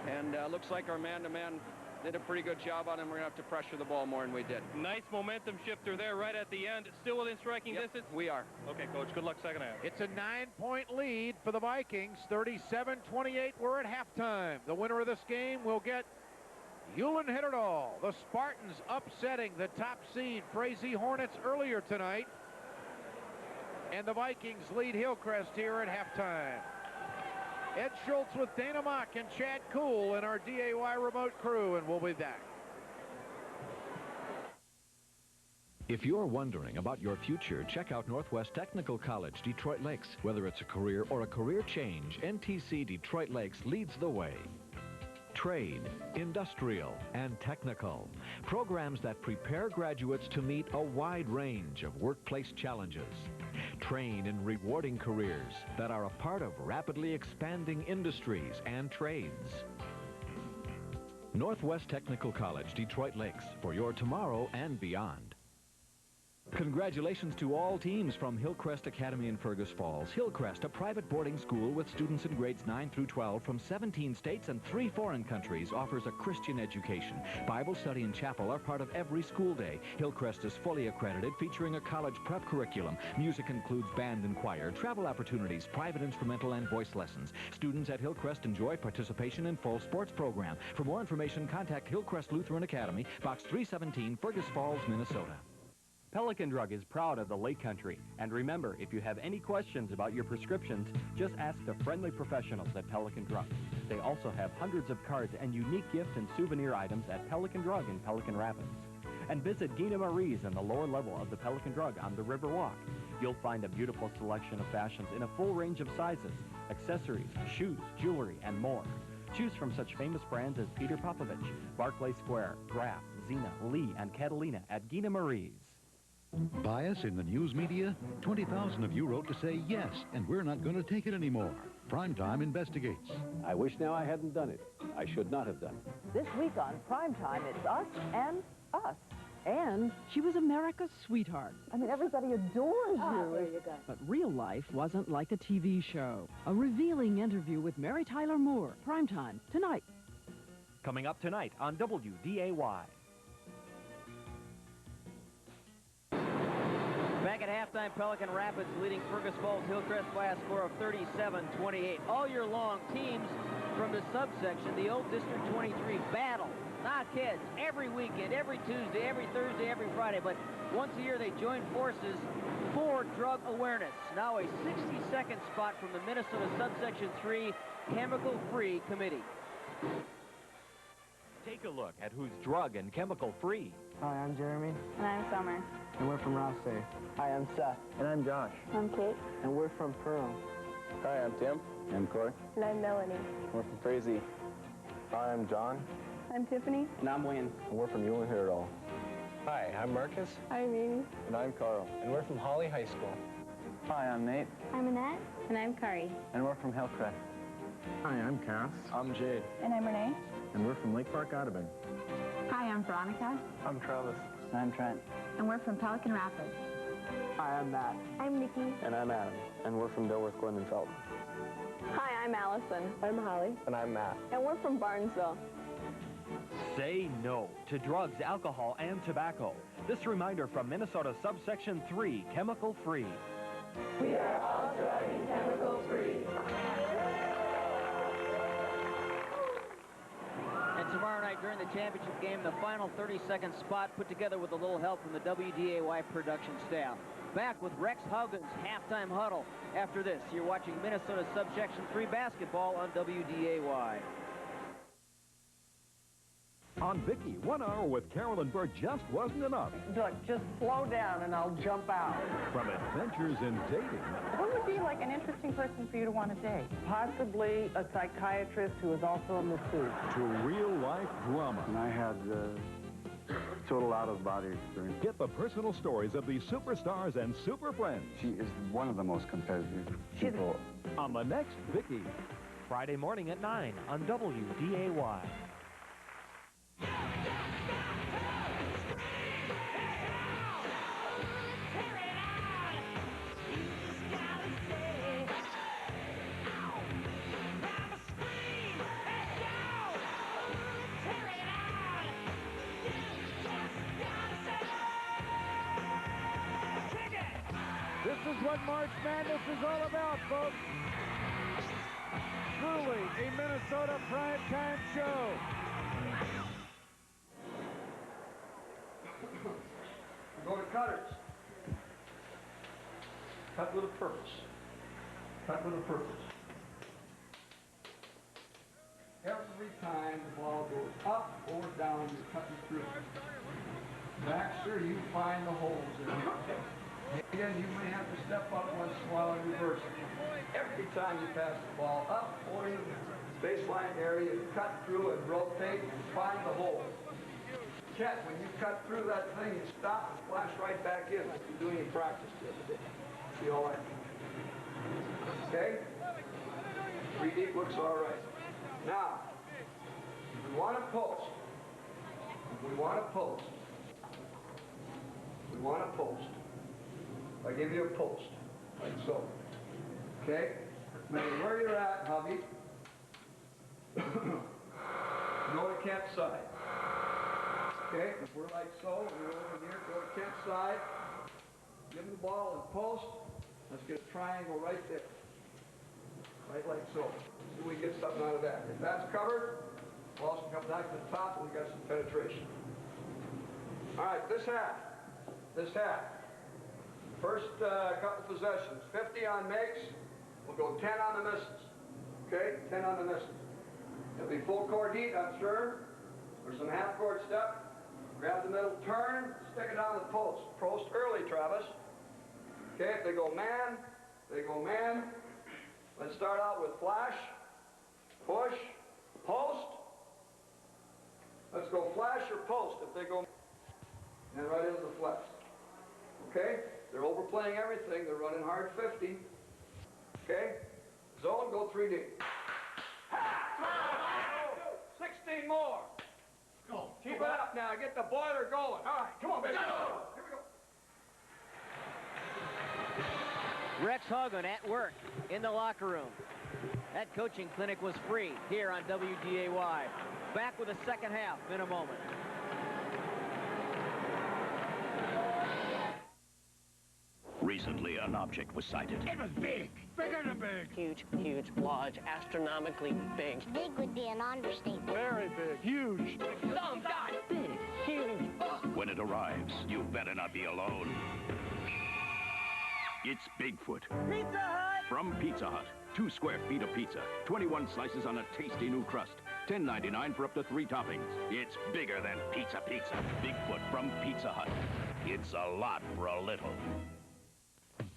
And looks like our man-to-man did a pretty good job on him. We're going to have to pressure the ball more than we did. Nice momentum shifter there right at the end. Still within striking distance? We are. Okay, Coach. Good luck second half. It's a 9-point lead for the Vikings. 37-28. We're at halftime. The winner of this game will get Hewlin Hitterdal. The Spartans upsetting the top seed Frazee Hornets earlier tonight. And the Vikings lead Hillcrest here at halftime. Ed Schultz with Dana Mock and Chad Kuhl and our DAY remote crew, and we'll be back. If you're wondering about your future, check out Northwest Technical College, Detroit Lakes. Whether it's a career or a career change, NTC Detroit Lakes leads the way. Trade, industrial, and technical. Programs that prepare graduates to meet a wide range of workplace challenges. Train in rewarding careers that are a part of rapidly expanding industries and trades. Northwest Technical College, Detroit Lakes, for your tomorrow and beyond. Congratulations to all teams from Hillcrest Academy in Fergus Falls. Hillcrest, a private boarding school with students in grades 9 through 12 from 17 states and 3 foreign countries, offers a Christian education. Bible study and chapel are part of every school day. Hillcrest is fully accredited, featuring a college prep curriculum. Music includes band and choir, travel opportunities, private instrumental and voice lessons. Students at Hillcrest enjoy participation in full sports program. For more information, contact Hillcrest Lutheran Academy, Box 317, Fergus Falls, Minnesota. Pelican Drug is proud of the Lake Country. And remember, if you have any questions about your prescriptions, just ask the friendly professionals at Pelican Drug. They also have hundreds of cards and unique gift and souvenir items at Pelican Drug in Pelican Rapids. And visit Gina Marie's in the lower level of the Pelican Drug on the River Walk. You'll find a beautiful selection of fashions in a full range of sizes, accessories, shoes, jewelry, and more. Choose from such famous brands as Peter Popovich, Barclay Square, Graff, Zena, Lee, and Catalina at Gina Marie's. Bias in the news media? 20,000 of you wrote to say yes, and we're not going to take it anymore. Primetime investigates. I wish now I hadn't done it. I should not have done it. This week on Primetime, it's us and us. And she was America's sweetheart. I mean, everybody adores you. There you go. But real life wasn't like a TV show. A revealing interview with Mary Tyler Moore. Primetime, tonight. Coming up tonight on WDAY. Back at halftime, Pelican Rapids leading Fergus Falls Hillcrest by a score of 37-28. All year long, teams from the subsection, the old District 23, battle, knock heads every weekend, every Tuesday, every Thursday, every Friday. But once a year, they join forces for drug awareness. Now a 60-second spot from the Minnesota Subsection 3 Chemical-Free Committee. Take a look at who's drug and chemical-free. Hi, I'm Jeremy. And I'm Summer. And we're from Rossay. Hi, I'm Seth. And I'm Josh. I'm Kate. And we're from Pearl. Hi, I'm Tim. I'm Corey. And I'm Melanie. We're from Frazee. Hi, I'm John. I'm Tiffany. And I'm Wayne. And we're from Hewlin Hitterdal. Hi, I'm Marcus. I'm Amy. And I'm Carl. And we're from Holly High School. Hi, I'm Nate. I'm Annette. And I'm Kari. And we're from Hillcrest. Hi, I'm Cass. I'm Jade. And I'm Renee. And we're from Lake Park, Audubon. Hi, I'm Veronica. I'm Travis. And I'm Trent. And we're from Pelican Rapids. Hi, I'm Matt. I'm Nikki. And I'm Adam. And we're from Dilworth, Glen, and Felton. Hi, I'm Allison. I'm Holly. And I'm Matt. And we're from Barnesville. Say no to drugs, alcohol, and tobacco. This reminder from Minnesota Subsection 3, Chemical-Free. We are all drug and chemical-free. And tomorrow night during the championship game, the final 30-second spot put together with a little help from the WDAY production staff. Back with Rex Haugen's halftime huddle. After this, you're watching Minnesota Subsection 3 basketball on WDAY. On Vicky, 1 hour with Carol and Bert just wasn't enough. Look, just slow down and I'll jump out. From adventures in dating. What would be like an interesting person for you to want to date? Possibly a psychiatrist who is also a masseuse. To real-life drama. And I had total out-of-body experience. Get the personal stories of these superstars and super friends. She is one of the most competitive people. On the next Vicky. Friday morning at 9 on WDAY. This is what March Madness is all about, folks. Truly a Minnesota primetime show. Go to cutters. Cut with a purpose. Cut with a purpose. Every time the ball goes up or down, you're cutting through. Baxter, you find the holes there. Again, you may have to step up once in a while and reverse it. Every time you pass the ball up or in the baseline area, you cut through and rotate and find the hole. Chet, when you cut through that thing, you stop and flash right back in like you're doing in practice the other day. See all right? Okay? 3 deep looks all right. Now, if we want to post, I give you a post, like so. Okay? No matter where you're at, hubby, go to Kent's side. Okay? If we're like so, we're over here, go to Kent's side, give him the ball and post. Let's get a triangle right there. Right like so. See if we get something out of that. If that's covered, ball can come back to the top and we got some penetration. All right, this half. First couple possessions, 50 on makes, we'll go 10 on the misses. Okay, 10 on the misses. It'll be full court heat, I'm sure. There's some half court step. Grab the middle turn, stick it on the post. Post early, Travis. Okay, if they go man, they go man. Let's start out with flash, push, post. Let's go flash or post if they go, and right into the flex. Okay? They're overplaying everything. They're running hard 50. Okay? Zone, go 3 deep. 16 more. Go. Keep it up now. Get the boiler going. All right, come on, baby. Go. Here we go. Rex Hogan at work in the locker room. That coaching clinic was free here on WDAY. Back with the second half in a moment. Recently, an object was sighted. It was big. Bigger than big. Huge, huge, large, astronomically big. Big would be an understatement. Very big. Huge. Oh, God. Big. Huge. When it arrives, you better not be alone. It's Bigfoot. Pizza Hut! From Pizza Hut. 2 square feet of pizza. 21 on a tasty new crust. $10.99 for up to 3 toppings. It's bigger than pizza. Bigfoot from Pizza Hut. It's a lot for a little.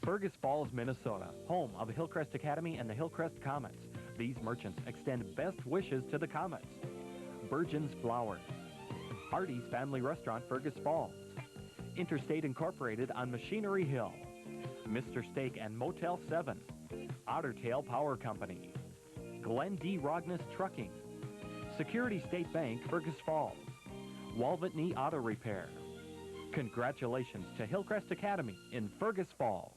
Fergus Falls, Minnesota, home of Hillcrest Academy and the Hillcrest Comets. These merchants extend best wishes to the Comets. Burgeon's Flowers. Hardee's Family Restaurant, Fergus Falls. Interstate Incorporated on Machinery Hill. Mr. Steak and Motel 7. Otter Tail Power Company. Glenn D. Rogness Trucking. Security State Bank, Fergus Falls. Walvatney Auto Repair. Congratulations to Hillcrest Academy in Fergus Falls.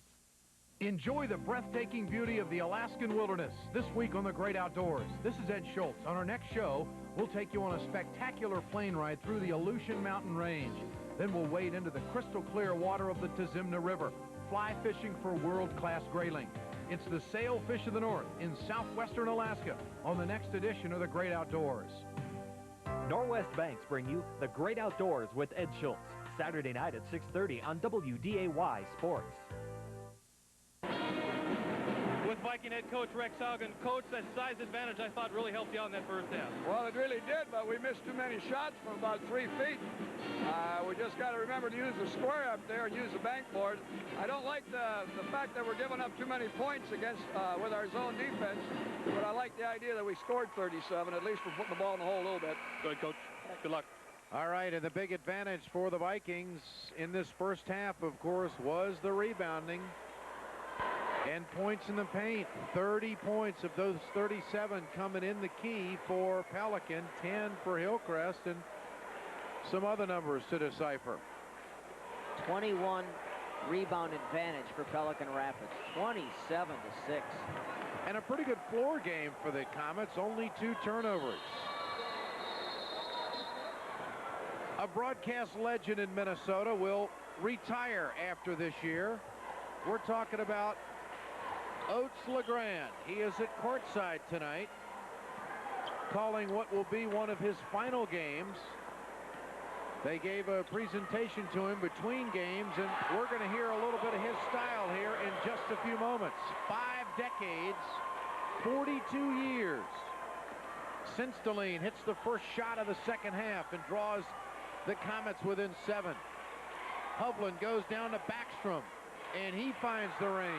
Enjoy the breathtaking beauty of the Alaskan wilderness this week on The Great Outdoors. This is Ed Schultz. On our next show, we'll take you on a spectacular plane ride through the Aleutian Mountain Range. Then we'll wade into the crystal clear water of the Tazimna River, fly fishing for world-class grayling. It's the sailfish of the north in southwestern Alaska on the next edition of The Great Outdoors. Norwest Banks bring you The Great Outdoors with Ed Schultz, Saturday night at 6:30 on WDAY Sports. With Viking head coach Rex Haugen. Coach, that size advantage I thought really helped you out in that first half. Well, it really did, but we missed too many shots from about 3 feet. We just got to remember to use the square up there and use the bank board. I don't like the fact that we're giving up too many points against with our zone defense, but I like the idea that we scored 37. At least we're putting the ball in the hole a little bit. Good, Coach. Good luck. All right, and the big advantage for the Vikings in this first half, of course, was the rebounding and points in the paint. 30 points of those 37 coming in the key for Pelican, 10 for Hillcrest, and some other numbers to decipher. 21 rebound advantage for Pelican Rapids, 27-6. And a pretty good floor game for the Comets, only 2 turnovers. A broadcast legend in Minnesota will retire after this year. We're talking about Oats LeGrand. He is at courtside tonight, calling what will be one of his final games. They gave a presentation to him between games, and we're going to hear a little bit of his style here in just a few moments. 5 decades, 42 years. Sinsteline hits the first shot of the second half and draws the Comets within 7. Hovland goes down to Backstrom, and he finds the range.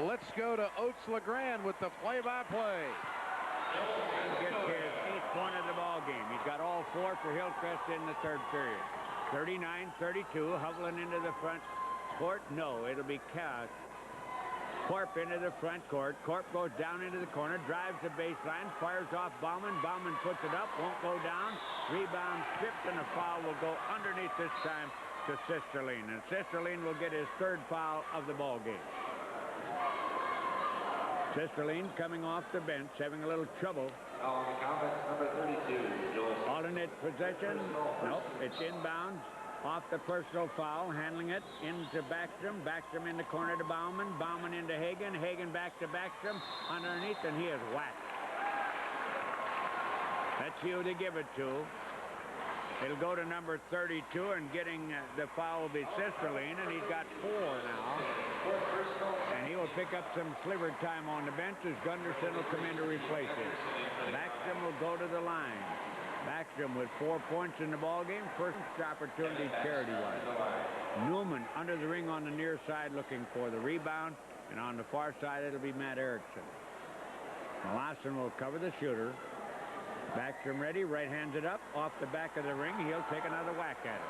Let's go to Oats LeGrand with the play-by-play. He gets his 8th point of the ball game. He's got all 4 for Hillcrest in the 3rd period. 39-32, Hovland into the front court. No, it'll be cast. Corp into the front court. Corp goes down into the corner, drives the baseline, fires off Bauman. Bauman puts it up, won't go down. Rebound stripped, and a foul will go underneath this time to Sinsteline. And Sinsteline will get his 3rd foul of the ball game. Sinsteline coming off the bench, having a little trouble. Number 32, Joel. Alternate possession. Nope, it's inbounds. Off the personal foul, handling it into Backstrom. Backstrom in the corner to Bauman. Bauman into Hagen. Hagen back to Backstrom. Underneath, and he is whacked. That's who to give it to. It'll go to number 32, and getting the foul will be Sinsteline, and he's got 4 now. And he will pick up some sliver time on the bench as Gunderson will come in to replace him. Backstrom will go to the line. Backstrom with 4 points in the ballgame. First opportunity charity-wise. Newman under the ring on the near side looking for the rebound. And on the far side, it'll be Matt Erickson. Lawson will cover the shooter. Backstrom ready. Right hands it up. Off the back of the ring. He'll take another whack at it.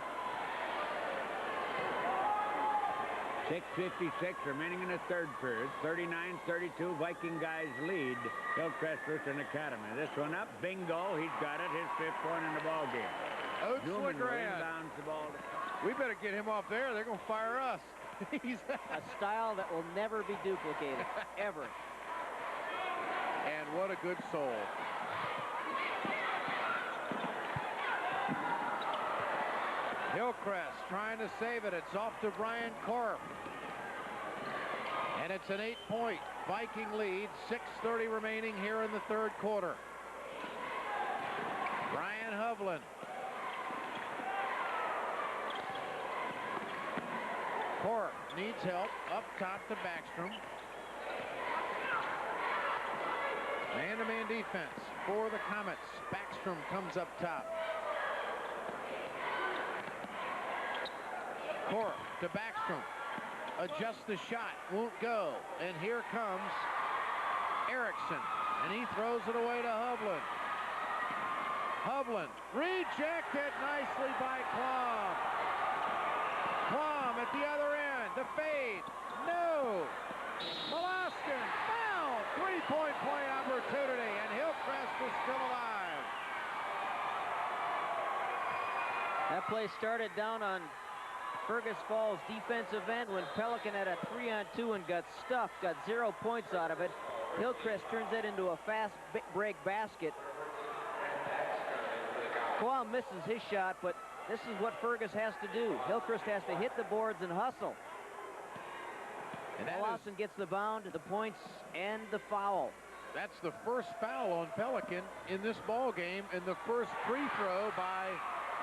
6:56 remaining in the 3rd period. 39-32. Viking guys lead Hillcrest Christian Academy. This one up. Bingo. He's got it. His 5th point in the ball game. Oats LeGrand. Inbounds the ball. We better get him off there. They're going to fire us. He's a style that will never be duplicated, ever. And what a good soul. Hillcrest trying to save it. It's off to Brian Corp. And it's an 8-point Viking lead. 6:30 remaining here in the 3rd quarter. Brian Hovland. Corp needs help. Up top to Backstrom. Man-to-man defense for the Comets. Backstrom comes up top. Corp to Backstrom. Adjusts the shot. Won't go. And here comes Erickson. And he throws it away to Hovland. Hovland rejected nicely by Klum. Klum at the other end. The fade. No. Molaskin foul. 3-point play opportunity. And Hillcrest is still alive. That play started down on Fergus Falls defensive end when Pelican had a 3-on-2 and got stuffed, got 0 points out of it. Hillcrest turns that into a fast break basket. Quam misses his shot, but this is what Fergus has to do. Hillcrest has to hit the boards and hustle. And Lawson gets the bound, the points, and the foul. That's the first foul on Pelican in this ball game, and the first free throw by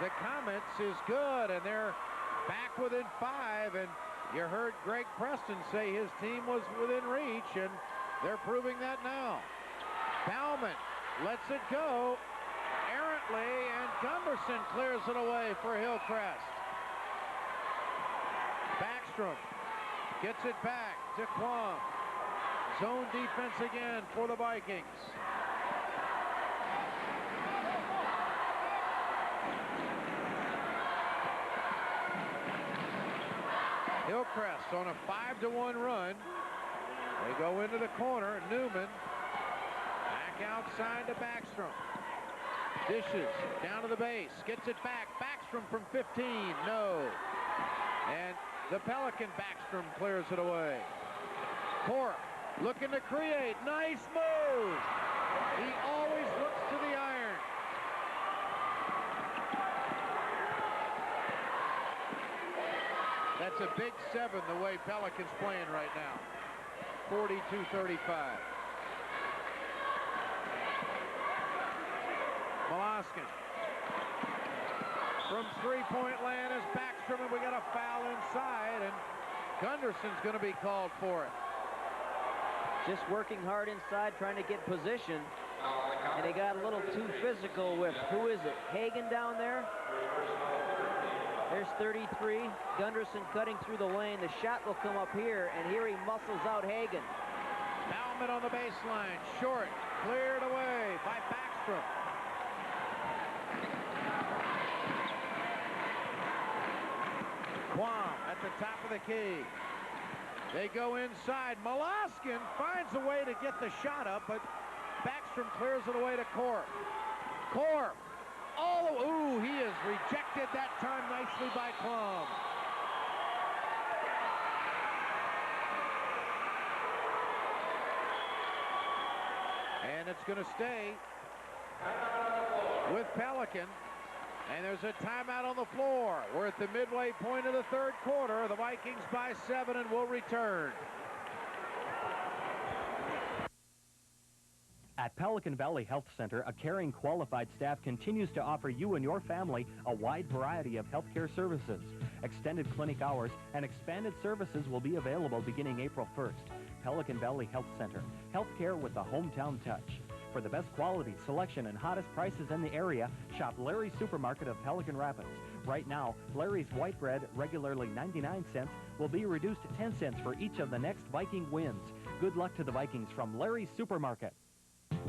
the Comets is good, and they're back within 5, and you heard Greg Preston say his team was within reach, and they're proving that now. Bauman lets it go errantly, and Gunderson clears it away for Hillcrest. Backstrom gets it back to Quam. Zone defense again for the Vikings. Hillcrest on a 5-1 run. They go into the corner. Newman back outside to Backstrom. Dishes down to the base. Gets it back. Backstrom from 15. No. And the Pelican Backstrom clears it away. Corp looking to create. Nice move. He always It's a big 7 the way Pelican's playing right now. 42-35. Molaskin. From three-point land is Backstrom, and we got a foul inside, and Gunderson's going to be called for it. Just working hard inside, trying to get position. And he got a little too physical with, who is it? Hagen down there? There's 33. Gunderson cutting through the lane. The shot will come up here, and here he muscles out Hagen. Bauman on the baseline. Short. Cleared away by Backstrom. Quam at the top of the key. They go inside. Molaskin finds a way to get the shot up, but Backstrom clears it away to Corp. Corp. Oh, ooh, he is rejected that time nicely by Klum. And it's going to stay with Pelican. And there's a timeout on the floor. We're at the midway point of the third quarter. The Vikings by 7 and will return. At Pelican Valley Health Center, a caring, qualified staff continues to offer you and your family a wide variety of healthcare services. Extended clinic hours and expanded services will be available beginning April 1st. Pelican Valley Health Center, healthcare with a hometown touch. For the best quality, selection, and hottest prices in the area, shop Larry's Supermarket of Pelican Rapids. Right now, Larry's white bread, regularly 99 cents, will be reduced to 10 cents for each of the next Viking wins. Good luck to the Vikings from Larry's Supermarket.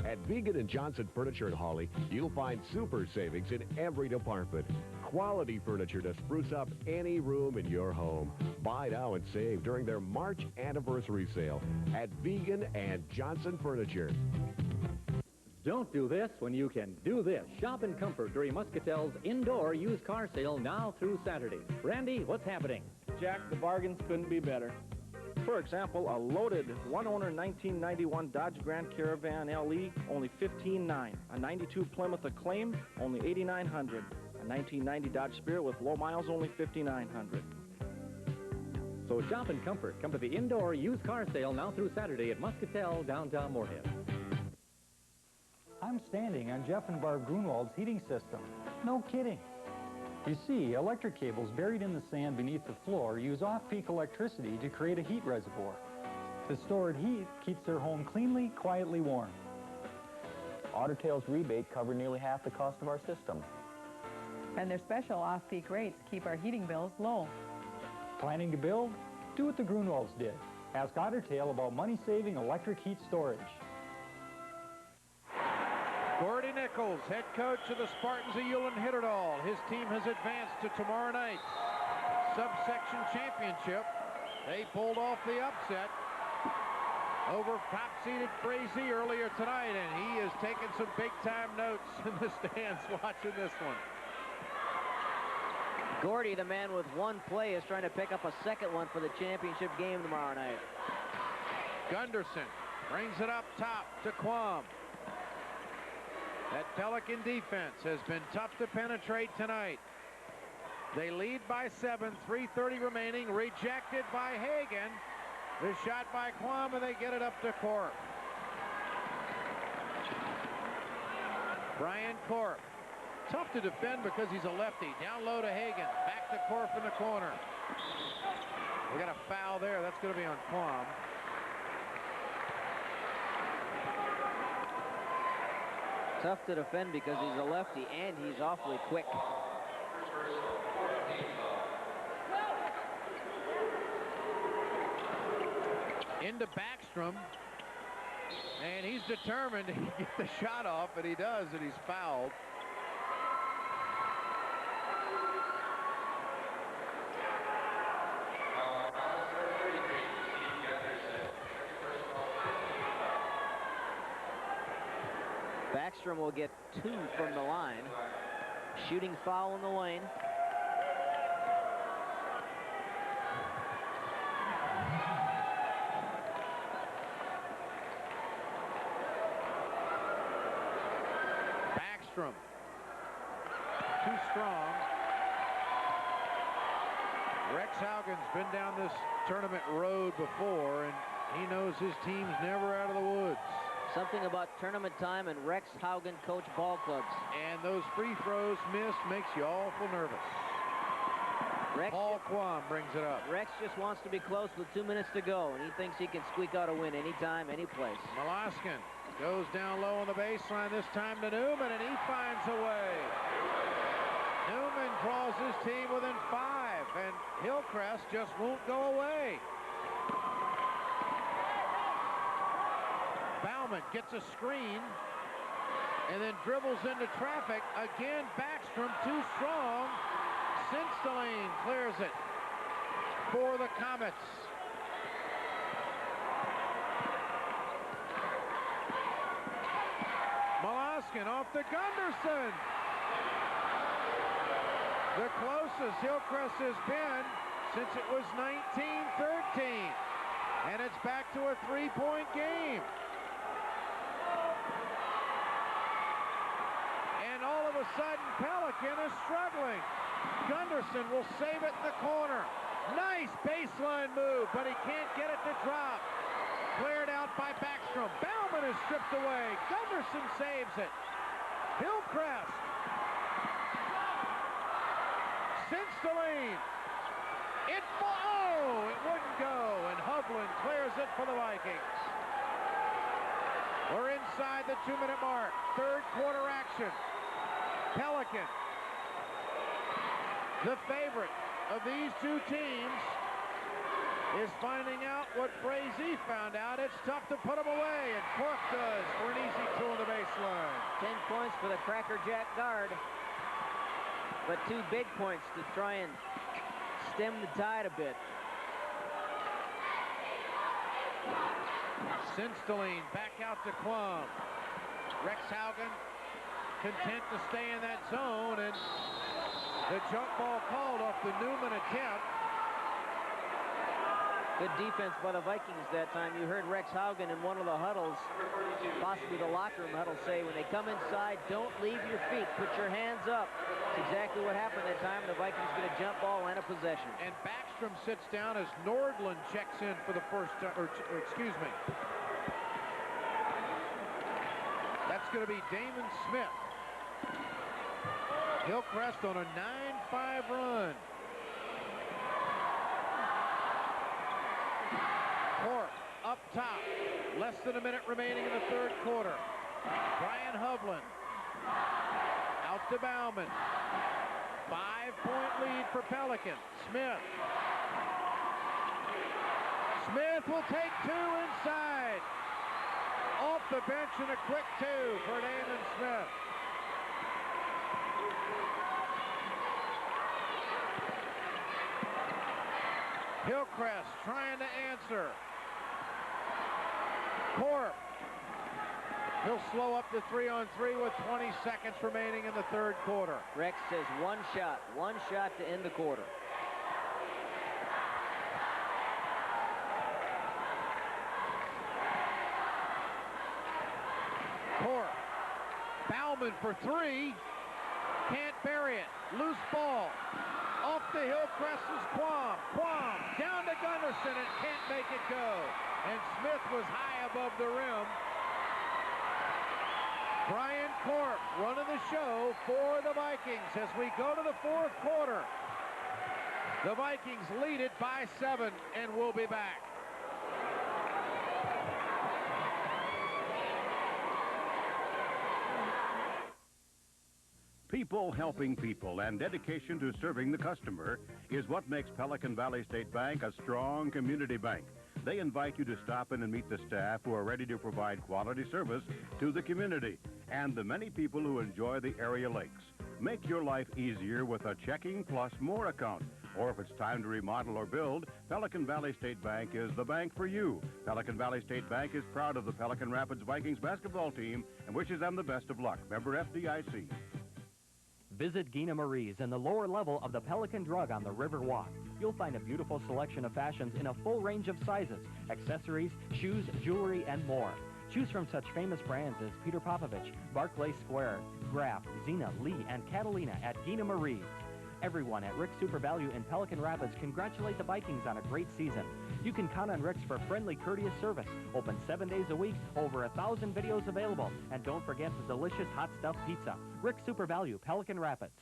At Vegan & Johnson Furniture in Hawley, you'll find super savings in every department. Quality furniture to spruce up any room in your home. Buy now and save during their March anniversary sale at Vegan & Johnson Furniture. Don't do this when you can do this. Shop in comfort during Muscatel's indoor used car sale now through Saturday. Randy, what's happening? Jack, the bargains couldn't be better. For example, a loaded one-owner 1991 Dodge Grand Caravan LE, only $15,900. A 92 Plymouth Acclaim, only $8,900. A 1990 Dodge Spirit with low miles, only $5,900. So shop in comfort. Come to the indoor used car sale now through Saturday at Muscatel, downtown Moorhead. I'm standing on Jeff and Barb Grunwald's heating system. No kidding. You see, electric cables buried in the sand beneath the floor use off-peak electricity to create a heat reservoir. The stored heat keeps their home cleanly, quietly warm. Otter Tail's rebate covered nearly half the cost of our system. And their special off-peak rates keep our heating bills low. Planning to build? Do what the Grunwalds did. Ask Otter Tail about money-saving electric heat storage. Gordy Nichols, head coach of the Spartans of Euland-Hitterdal. His team has advanced to tomorrow night's SubSection championship. They pulled off the upset over top-seeded Frazee earlier tonight, and he is taking some big-time notes in the stands watching this one. Gordy, the man with one play, is trying to pick up a second one for the championship game tomorrow night. Gunderson brings it up top to Quam. That Pelican defense has been tough to penetrate tonight. They lead by 7, 3:30 remaining, rejected by Hagen. The shot by Quam, and they get it up to Corp. Brian Corp. Tough to defend because he's a lefty. Down low to Hagen. Back to Corp in the corner. We got a foul there. That's going to be on Quam. Tough to defend because he's a lefty and he's awfully quick. Into Backstrom, and he's determined to get the shot off, and he does, and he's fouled. Backstrom will get 2 from the line. Shooting foul in the lane. Backstrom. Too strong. Rex Haugen's been down this tournament road before, and he knows his team's never out of the woods. Something about tournament time and Rex Haugen coach ball clubs. And those free throws missed makes you awful nervous. Paul Quam brings it up. Rex just wants to be close with 2 minutes to go, and he thinks he can squeak out a win anytime, any place. Molaskin goes down low on the baseline, this time to Newman, and he finds a way. Newman draws his team within 5, and Hillcrest just won't go away. Bauman gets a screen and then dribbles into traffic. Again, Backstrom too strong. Sinsteline clears it for the Comets. Molaskin off to Gunderson. The closest Hillcrest has been since it was 1913. And it's back to a 3-point game. And all of a sudden, Pelican is struggling. Gunderson will save it in the corner. Nice baseline move, but he can't get it to drop. Cleared out by Backstrom. Bauman is stripped away. Gunderson saves it. Hillcrest. Sinsteline. It wouldn't go, and Hovland clears it for the Vikings. We're inside the 2-minute mark. Third quarter action. Pelican, the favorite of these two teams, is finding out what Frazee found out. It's tough to put him away, and Cork does for an easy 2 on the baseline. 10 points for the Cracker Jack guard, but 2 big points to try and stem the tide a bit. Sinsteline back out to Quam. Rex Haugen content to stay in that zone, and the jump ball called off the Newman attempt. Good defense by the Vikings that time. You heard Rex Haugen in one of the huddles, possibly the locker room huddle, say, when they come inside, don't leave your feet. Put your hands up. That's exactly what happened that time. The Vikings get a jump ball and a possession. And Backstrom sits down as Nordland checks in for the first time, or excuse me. That's going to be Damon Smith. Hillcrest on a 9-5 run. Cork up top. Less than a minute remaining in the third quarter. Brian Hovland. Out to Bauman. 5-point lead for Pelican. Smith. Smith will take 2 inside. Off the bench and a quick 2 for Damon Smith. Hillcrest trying to answer. Corp. He'll slow up to 3-on-3 with 20 seconds remaining in the third quarter. Rex says one shot to end the quarter. Corp. Bauman for 3. Can't bury it. Loose ball. Off the Hillcrest's Quam. Quam down to Gunderson and can't make it go. And Smith was high above the rim. Brian Corp running the show for the Vikings as we go to the fourth quarter. The Vikings lead it by 7, and we'll be back. People helping people and dedication to serving the customer is what makes Pelican Valley State Bank a strong community bank. They invite you to stop in and meet the staff who are ready to provide quality service to the community and the many people who enjoy the area lakes. Make your life easier with a Checking Plus More account. Or if it's time to remodel or build, Pelican Valley State Bank is the bank for you. Pelican Valley State Bank is proud of the Pelican Rapids Vikings basketball team and wishes them the best of luck. Member FDIC. Visit Gina Marie's in the lower level of the Pelican Drug on the River Walk. You'll find a beautiful selection of fashions in a full range of sizes, accessories, shoes, jewelry, and more. Choose from such famous brands as Peter Popovich, Barclay Square, Graff, Zena, Lee, and Catalina at Gina Marie's. Everyone at Rick's Super Value in Pelican Rapids congratulate the Vikings on a great season. You can count on Rick's for friendly, courteous service. Open 7 days a week, over 1,000 videos available. And don't forget the delicious hot stuffed pizza. Rick's Super Value, Pelican Rapids.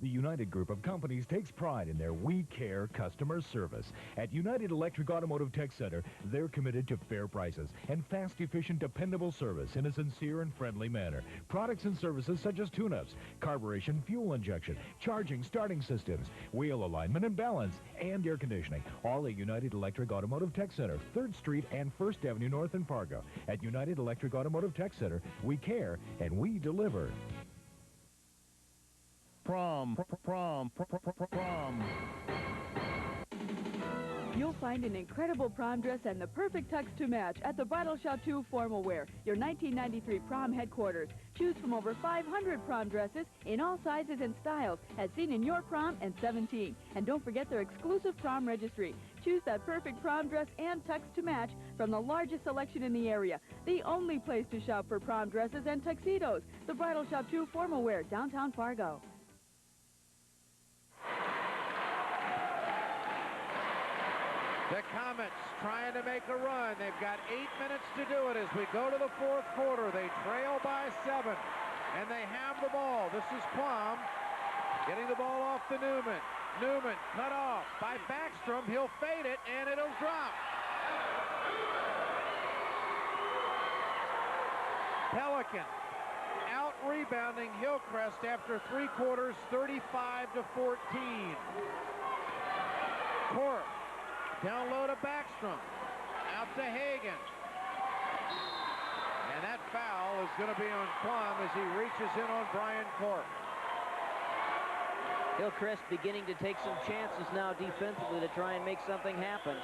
The United Group of Companies takes pride in their We Care customer service. At United Electric Automotive Tech Center, they're committed to fair prices and fast, efficient, dependable service in a sincere and friendly manner. Products and services such as tune-ups, carburation, fuel injection, charging, starting systems, wheel alignment and balance, and air conditioning. All at United Electric Automotive Tech Center, 3rd Street and 1st Avenue North in Fargo. At United Electric Automotive Tech Center, we care and we deliver. Prom. You'll find an incredible prom dress and the perfect tux to match at the Bridal Shop 2 Formal Wear, your 1993 prom headquarters. Choose from over 500 prom dresses in all sizes and styles, as seen in your prom and 17. And don't forget their exclusive prom registry. Choose that perfect prom dress and tux to match from the largest selection in the area. The only place to shop for prom dresses and tuxedos. The Bridal Shop 2 Formal Wear, downtown Fargo. The Comets trying to make a run. They've got 8 minutes to do it as we go to the 4th quarter. They trail by 7, and they have the ball. This is Plum getting the ball off to Newman. Newman cut off by Backstrom. He'll fade it, and it'll drop. Pelican out-rebounding Hillcrest after 3 quarters, 35-14. Corp. Down low to Backstrom. Out to Hagan. And that foul is going to be on Plum as he reaches in on Brian Corp. Hillcrest beginning to take some chances now defensively to try and make something happen.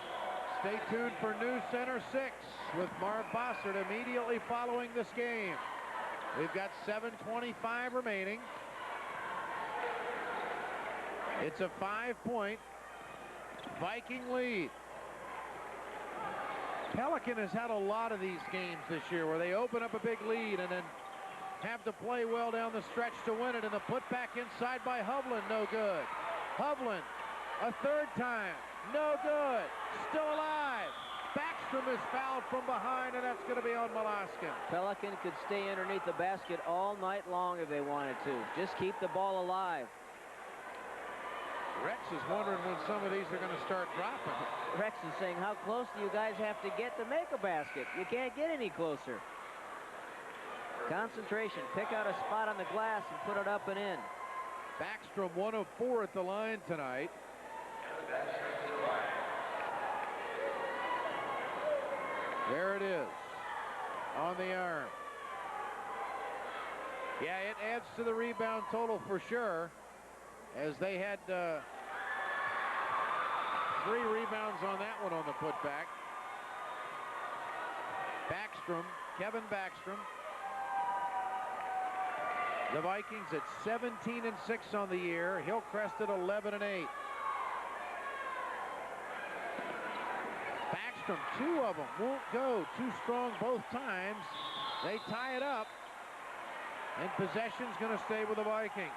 Stay tuned for News Center 6 with Marv Bossert immediately following this game. We've got 7:25 remaining. It's a 5-point Viking lead. Pelican has had a lot of these games this year where they open up a big lead and then have to play well down the stretch to win it. And the putback inside by Hovland, no good. Hovland, a 3rd time, no good. Still alive. Backstrom is fouled from behind, and that's going to be on Molaskin. Pelican could stay underneath the basket all night long if they wanted to. Just keep the ball alive. Rex is wondering when some of these are going to start dropping. Rex is saying, how close do you guys have to get to make a basket? You can't get any closer. Concentration. Pick out a spot on the glass and put it up and in. Backstrom 1 of 4 at the line tonight. There it is. On the arm. Yeah, it adds to the rebound total for sure, as they had 3 rebounds on that one on the putback. Backstrom, Kevin Backstrom. The Vikings at 17-6 on the year. Hillcrest at 11-8. Backstrom, 2 of them won't go. Too strong both times. They tie it up, and possession's going to stay with the Vikings.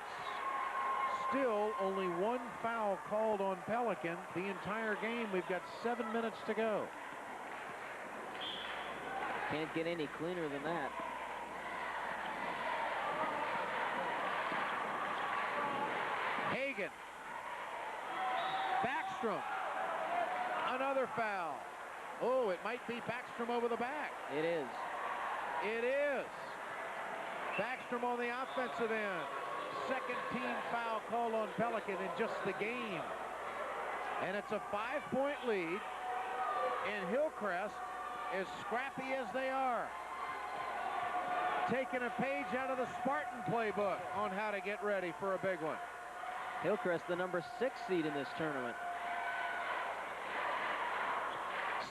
Still only 1 foul called on Pelican the entire game. We've got 7 minutes to go. Can't get any cleaner than that. Hagan. Backstrom. Another foul. Oh, it might be Backstrom over the back. It is. It is. Backstrom on the offensive end. Second team foul called on Pelican in just the game. And it's a 5-point lead. And Hillcrest, as scrappy as they are, taking a page out of the Spartan playbook on how to get ready for a big one. Hillcrest, the number 6 seed in this tournament.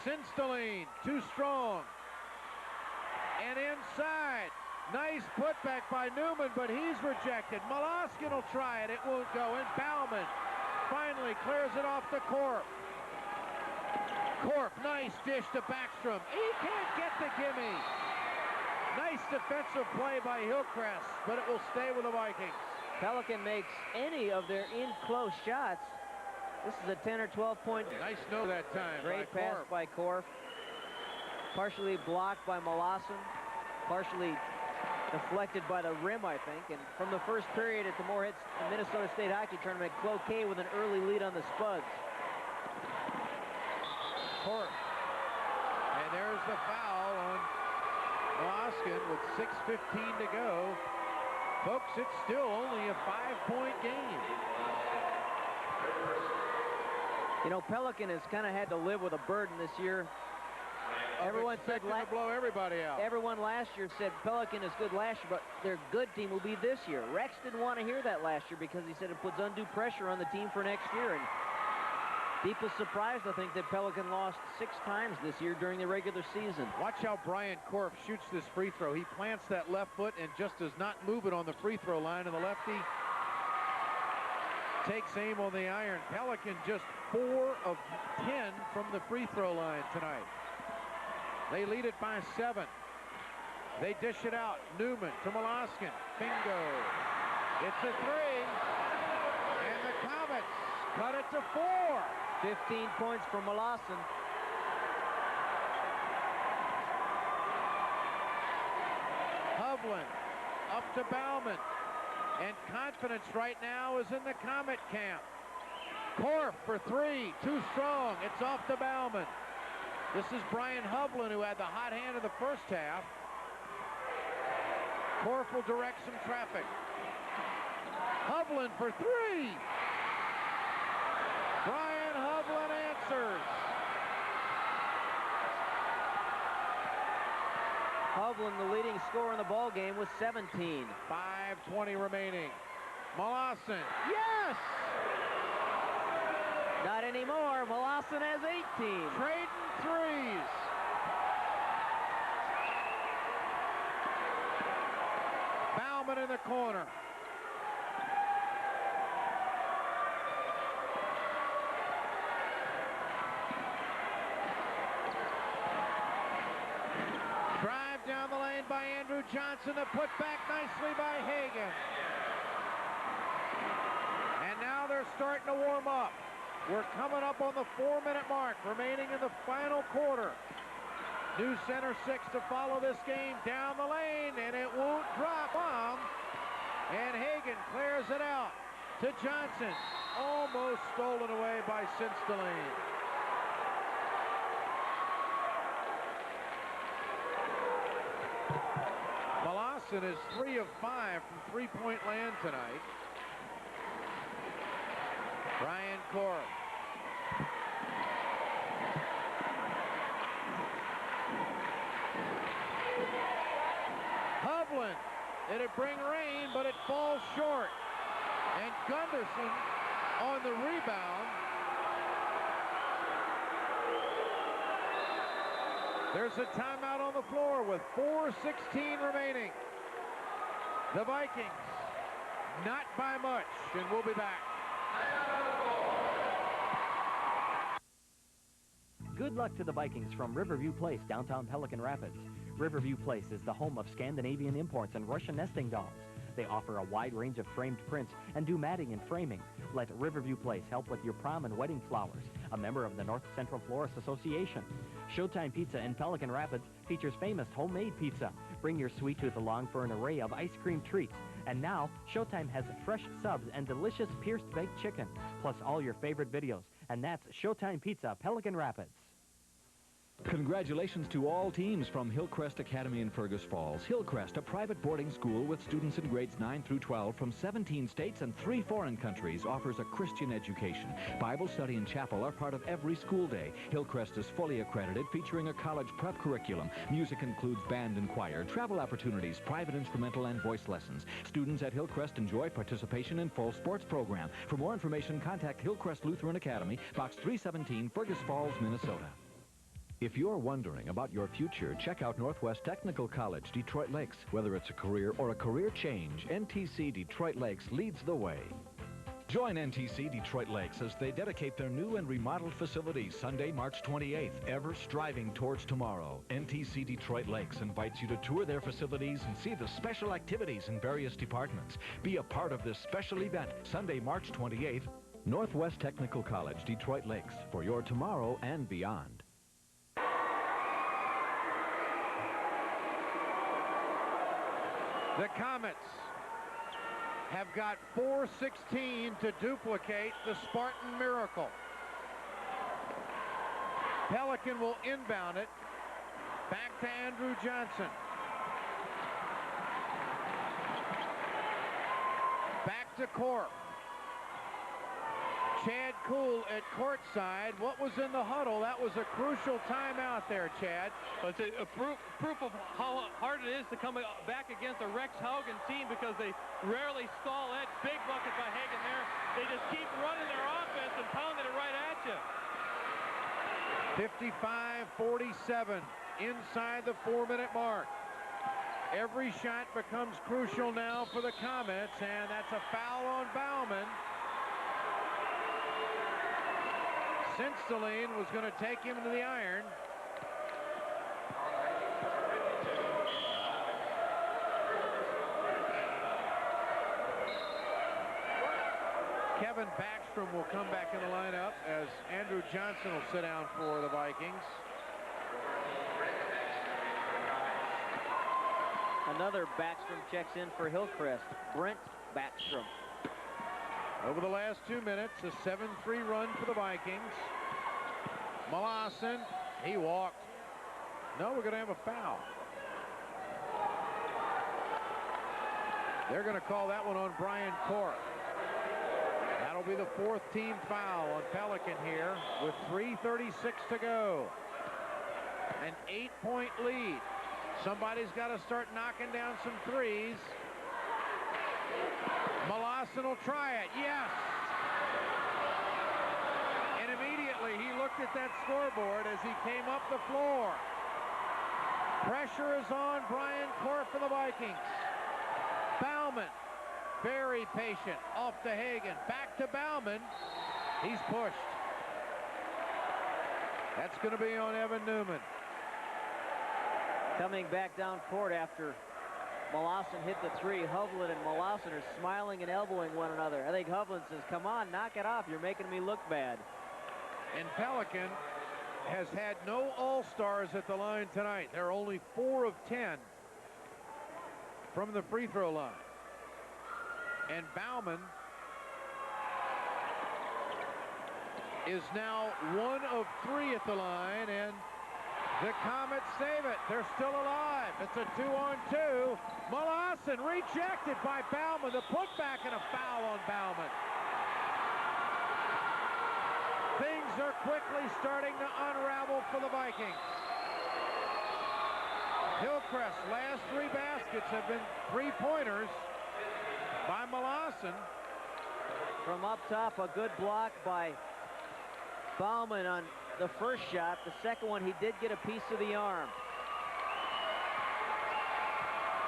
Sinsteline, too strong. And inside. Nice putback by Newman, but he's rejected. Molaskin will try it. It won't go. And Bauman finally clears it off to Corp. Corp, nice dish to Backstrom. He can't get the gimme. Nice defensive play by Hillcrest, but it will stay with the Vikings. Pelican makes any of their in-close shots, this is a 10 or 12 point. Nice no that time. Great pass by Korf. Partially blocked by Molassen. Partially deflected by the rim, I think. And from the first period at the Moorhead Minnesota State Hockey Tournament, Cloquet with an early lead on the Spuds. Korf. And there's the foul on Molaskin with 6:15 to go. Folks, it's still only a 5-point game. You know, Pelican has kind of had to live with a burden this year. Everyone said to blow everybody out. Everyone last year said Pelican is good last year, but their good team will be this year. Rex didn't want to hear that last year because he said it puts undue pressure on the team for next year. And people surprised, I think, that Pelican lost 6 times this year during the regular season. Watch how Brian Korf shoots this free throw. He plants that left foot and just does not move it on the free throw line, and the lefty takes aim on the iron. Pelican just 4 of 10 from the free throw line tonight. They lead it by 7. They dish it out. Newman to Molaskin. Bingo. It's a 3. And the Comets cut it to 4. 15 points for Molassin. Hovland up to Bauman. And confidence right now is in the Comet camp. Korf for 3. Too strong. It's off to Bauman. This is Brian Hovland, who had the hot hand in the first half. Korf will direct some traffic. Hovland for 3. Brian Hovland answers. Hovland, the leading scorer in the ball game, with 17. 5:20 remaining. Molassin, yes! Not anymore. Molassin has 18. Trading threes. Bauman in the corner. Drive down the lane by Andrew Johnson. The put back nicely by Hagen. And now they're starting to warm up. We're coming up on the 4-minute mark, remaining in the final quarter. New center 6 to follow this game down the lane, and it won't drop. And Hagen clears it out to Johnson. Almost stolen away by Sinsteline. Molassin is 3 of 5 from three-point land tonight. Brian Korf. Hovland. It'd bring rain, but it falls short. And Gunderson on the rebound. There's a timeout on the floor with 4:16 remaining. The Vikings, not by much, and we'll be back. Good luck to the Vikings from Riverview Place, downtown Pelican Rapids. Riverview Place is the home of Scandinavian imports and Russian nesting dolls. They offer a wide range of framed prints and do matting and framing. Let Riverview Place help with your prom and wedding flowers, a member of the North Central Florist Association. Showtime Pizza in Pelican Rapids features famous homemade pizza. Bring your sweet tooth along for an array of ice cream treats. And now, Showtime has fresh subs and delicious pierced baked chicken, plus all your favorite videos. And that's Showtime Pizza, Pelican Rapids. Congratulations to all teams from Hillcrest Academy in Fergus Falls. Hillcrest, a private boarding school with students in grades 9 through 12 from 17 states and 3 foreign countries, offers a Christian education. Bible study and chapel are part of every school day. Hillcrest is fully accredited, featuring a college prep curriculum. Music includes band and choir, travel opportunities, private instrumental and voice lessons. Students at Hillcrest enjoy participation in full sports program. For more information, contact Hillcrest Lutheran Academy, Box 317, Fergus Falls, Minnesota. If you're wondering about your future, check out Northwest Technical College, Detroit Lakes. Whether it's a career or a career change, NTC Detroit Lakes leads the way. Join NTC Detroit Lakes as they dedicate their new and remodeled facility Sunday, March 28th, ever striving towards tomorrow. NTC Detroit Lakes invites you to tour their facilities and see the special activities in various departments. Be a part of this special event Sunday, March 28th. Northwest Technical College, Detroit Lakes, for your tomorrow and beyond. The Comets have got 4:16 to duplicate the Spartan miracle. Pelican will inbound it. Back to Andrew Johnson. Back to Corp. Chad Kuhl at courtside. What was in the huddle? That was a crucial timeout there, Chad. It's a proof of how hard it is to come back against a Rex Haugen team because they rarely stall that big bucket by Hagen there. They just keep running their offense and pounding it right at you. 55-47 inside the 4-minute mark. Every shot becomes crucial now for the Comets, and that's a foul on Bauman. Sinceline was going to take him to the iron. Kevin Backstrom will come back in the lineup as Andrew Johnson will sit down for the Vikings. Another Backstrom checks in for Hillcrest. Brent Backstrom. Over the last 2 minutes, a 7-3 run for the Vikings. Molassen, he walked. No, we're going to have a foul. They're going to call that one on Brian Corp. That'll be the 4th team foul on Pelican here with 3:36 to go. An 8-point lead. Somebody's got to start knocking down some threes. Molassen will try it. Yes. And immediately he looked at that scoreboard as he came up the floor. Pressure is on Brian Corp for the Vikings. Bauman, very patient, off to Hagen. Back to Bauman. He's pushed. That's going to be on Evan Newman. Coming back down court after Molassen hit the three. Hovland and Molassen are smiling and elbowing one another. I think Hovland says, come on, knock it off. You're making me look bad. And Pelican has had no all-stars at the line tonight. They're only 4 of 10 from the free throw line. And Bauman is now 1 of 3 at the line, and the Comets save it. They're still alive. It's a 2-on-2. Molassen rejected by Bauman. The putback and a foul on Bauman. Things are quickly starting to unravel for the Vikings. Hillcrest's last 3 baskets have been 3-pointers by Molassen. From up top, a good block by Bauman on the first shot. The second one, he did get a piece of the arm.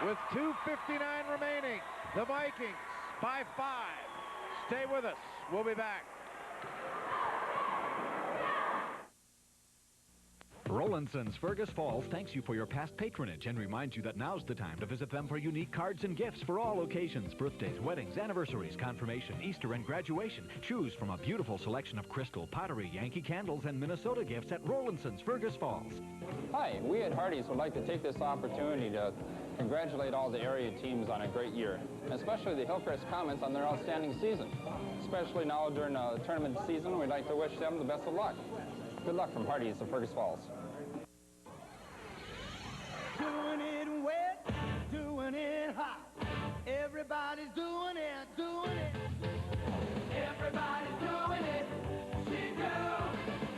With 2:59 remaining, the Vikings by 5. Stay with us. We'll be back. Rollinson's Fergus Falls thanks you for your past patronage and reminds you that now's the time to visit them for unique cards and gifts for all occasions, birthdays, weddings, anniversaries, confirmation, Easter, and graduation. Choose from a beautiful selection of crystal, pottery, Yankee candles, and Minnesota gifts at Rollinson's Fergus Falls. Hi, we at Hardee's would like to take this opportunity to congratulate all the area teams on a great year, especially the Hillcrest Comets on their outstanding season. Especially now during the tournament season, we'd like to wish them the best of luck. Good luck from Hardee's of Fergus Falls. Doing it wet, doing it hot. Everybody's doing it, doing it. Everybody's doing it, she do.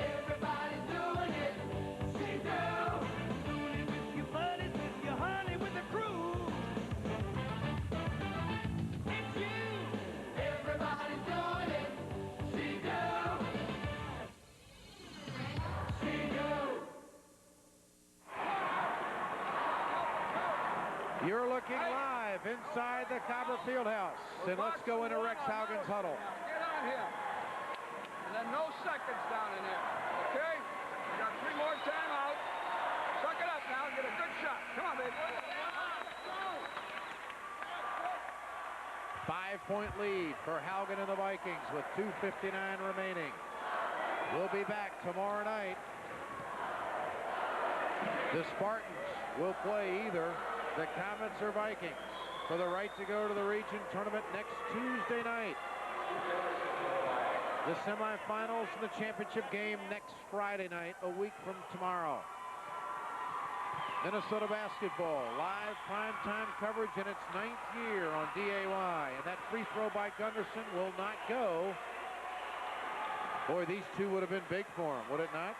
Everybody's doing it, she do. Doing it with your buddies, with your honey, with the crew. It's you. Everybody's doing it, she do. She do. You're looking live inside the Copper Fieldhouse. And let's go into Rex Haugen's huddle. Get on here. And then no seconds down in there. Okay? We got 3 more timeouts. Suck it up now and get a good shot. Come on, baby. 5-point lead for Haugen and the Vikings with 2:59 remaining. We'll be back tomorrow night. The Spartans will play either the Comets or Vikings for the right to go to the region tournament next Tuesday night. The semifinals and the championship game next Friday night, a week from tomorrow. Minnesota basketball, live primetime coverage in its 9th year on DAY. And that free throw by Gunderson will not go. Boy, these two would have been big for him, would it not?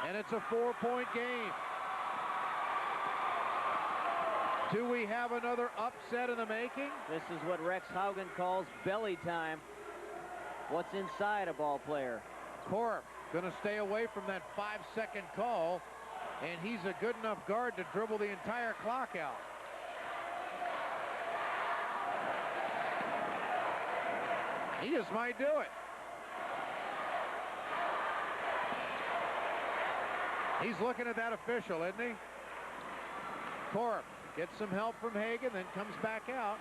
And it's a 4-point game. Do we have another upset in the making? This is what Rex Haugen calls belly time. What's inside a ball player? Korb going to stay away from that 5-second call, and he's a good enough guard to dribble the entire clock out. He just might do it. He's looking at that official, isn't he? Korb gets some help from Hagen, then comes back out.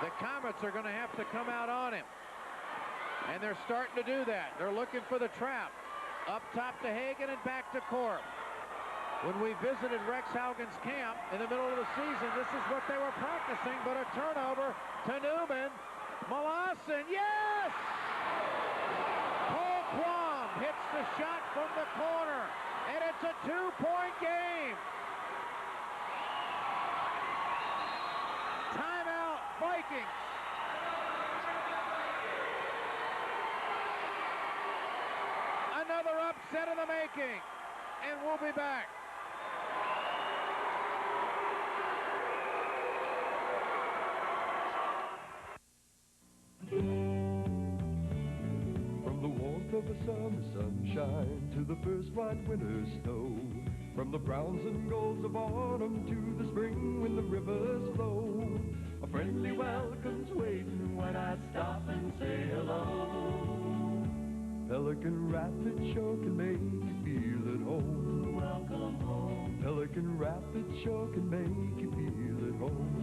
The Comets are going to have to come out on him. And they're starting to do that. They're looking for the trap. Up top to Hagen and back to Korb. When we visited Rex Haugen's camp in the middle of the season, this is what they were practicing, but a turnover to Newman. Molassen, yes! Paul Quam hits the shot from the corner, and it's a 2-point game. Timeout, Vikings. Another upset in the making, and we'll be back. From the warmth of a summer sunshine to the first white winter snow, from the browns and golds of autumn to the spring when the rivers flow, a friendly welcome's waiting when I stop and say hello. Pelican Rapids sure can make you feel at home. Welcome home. Pelican Rapids sure can make you feel at home.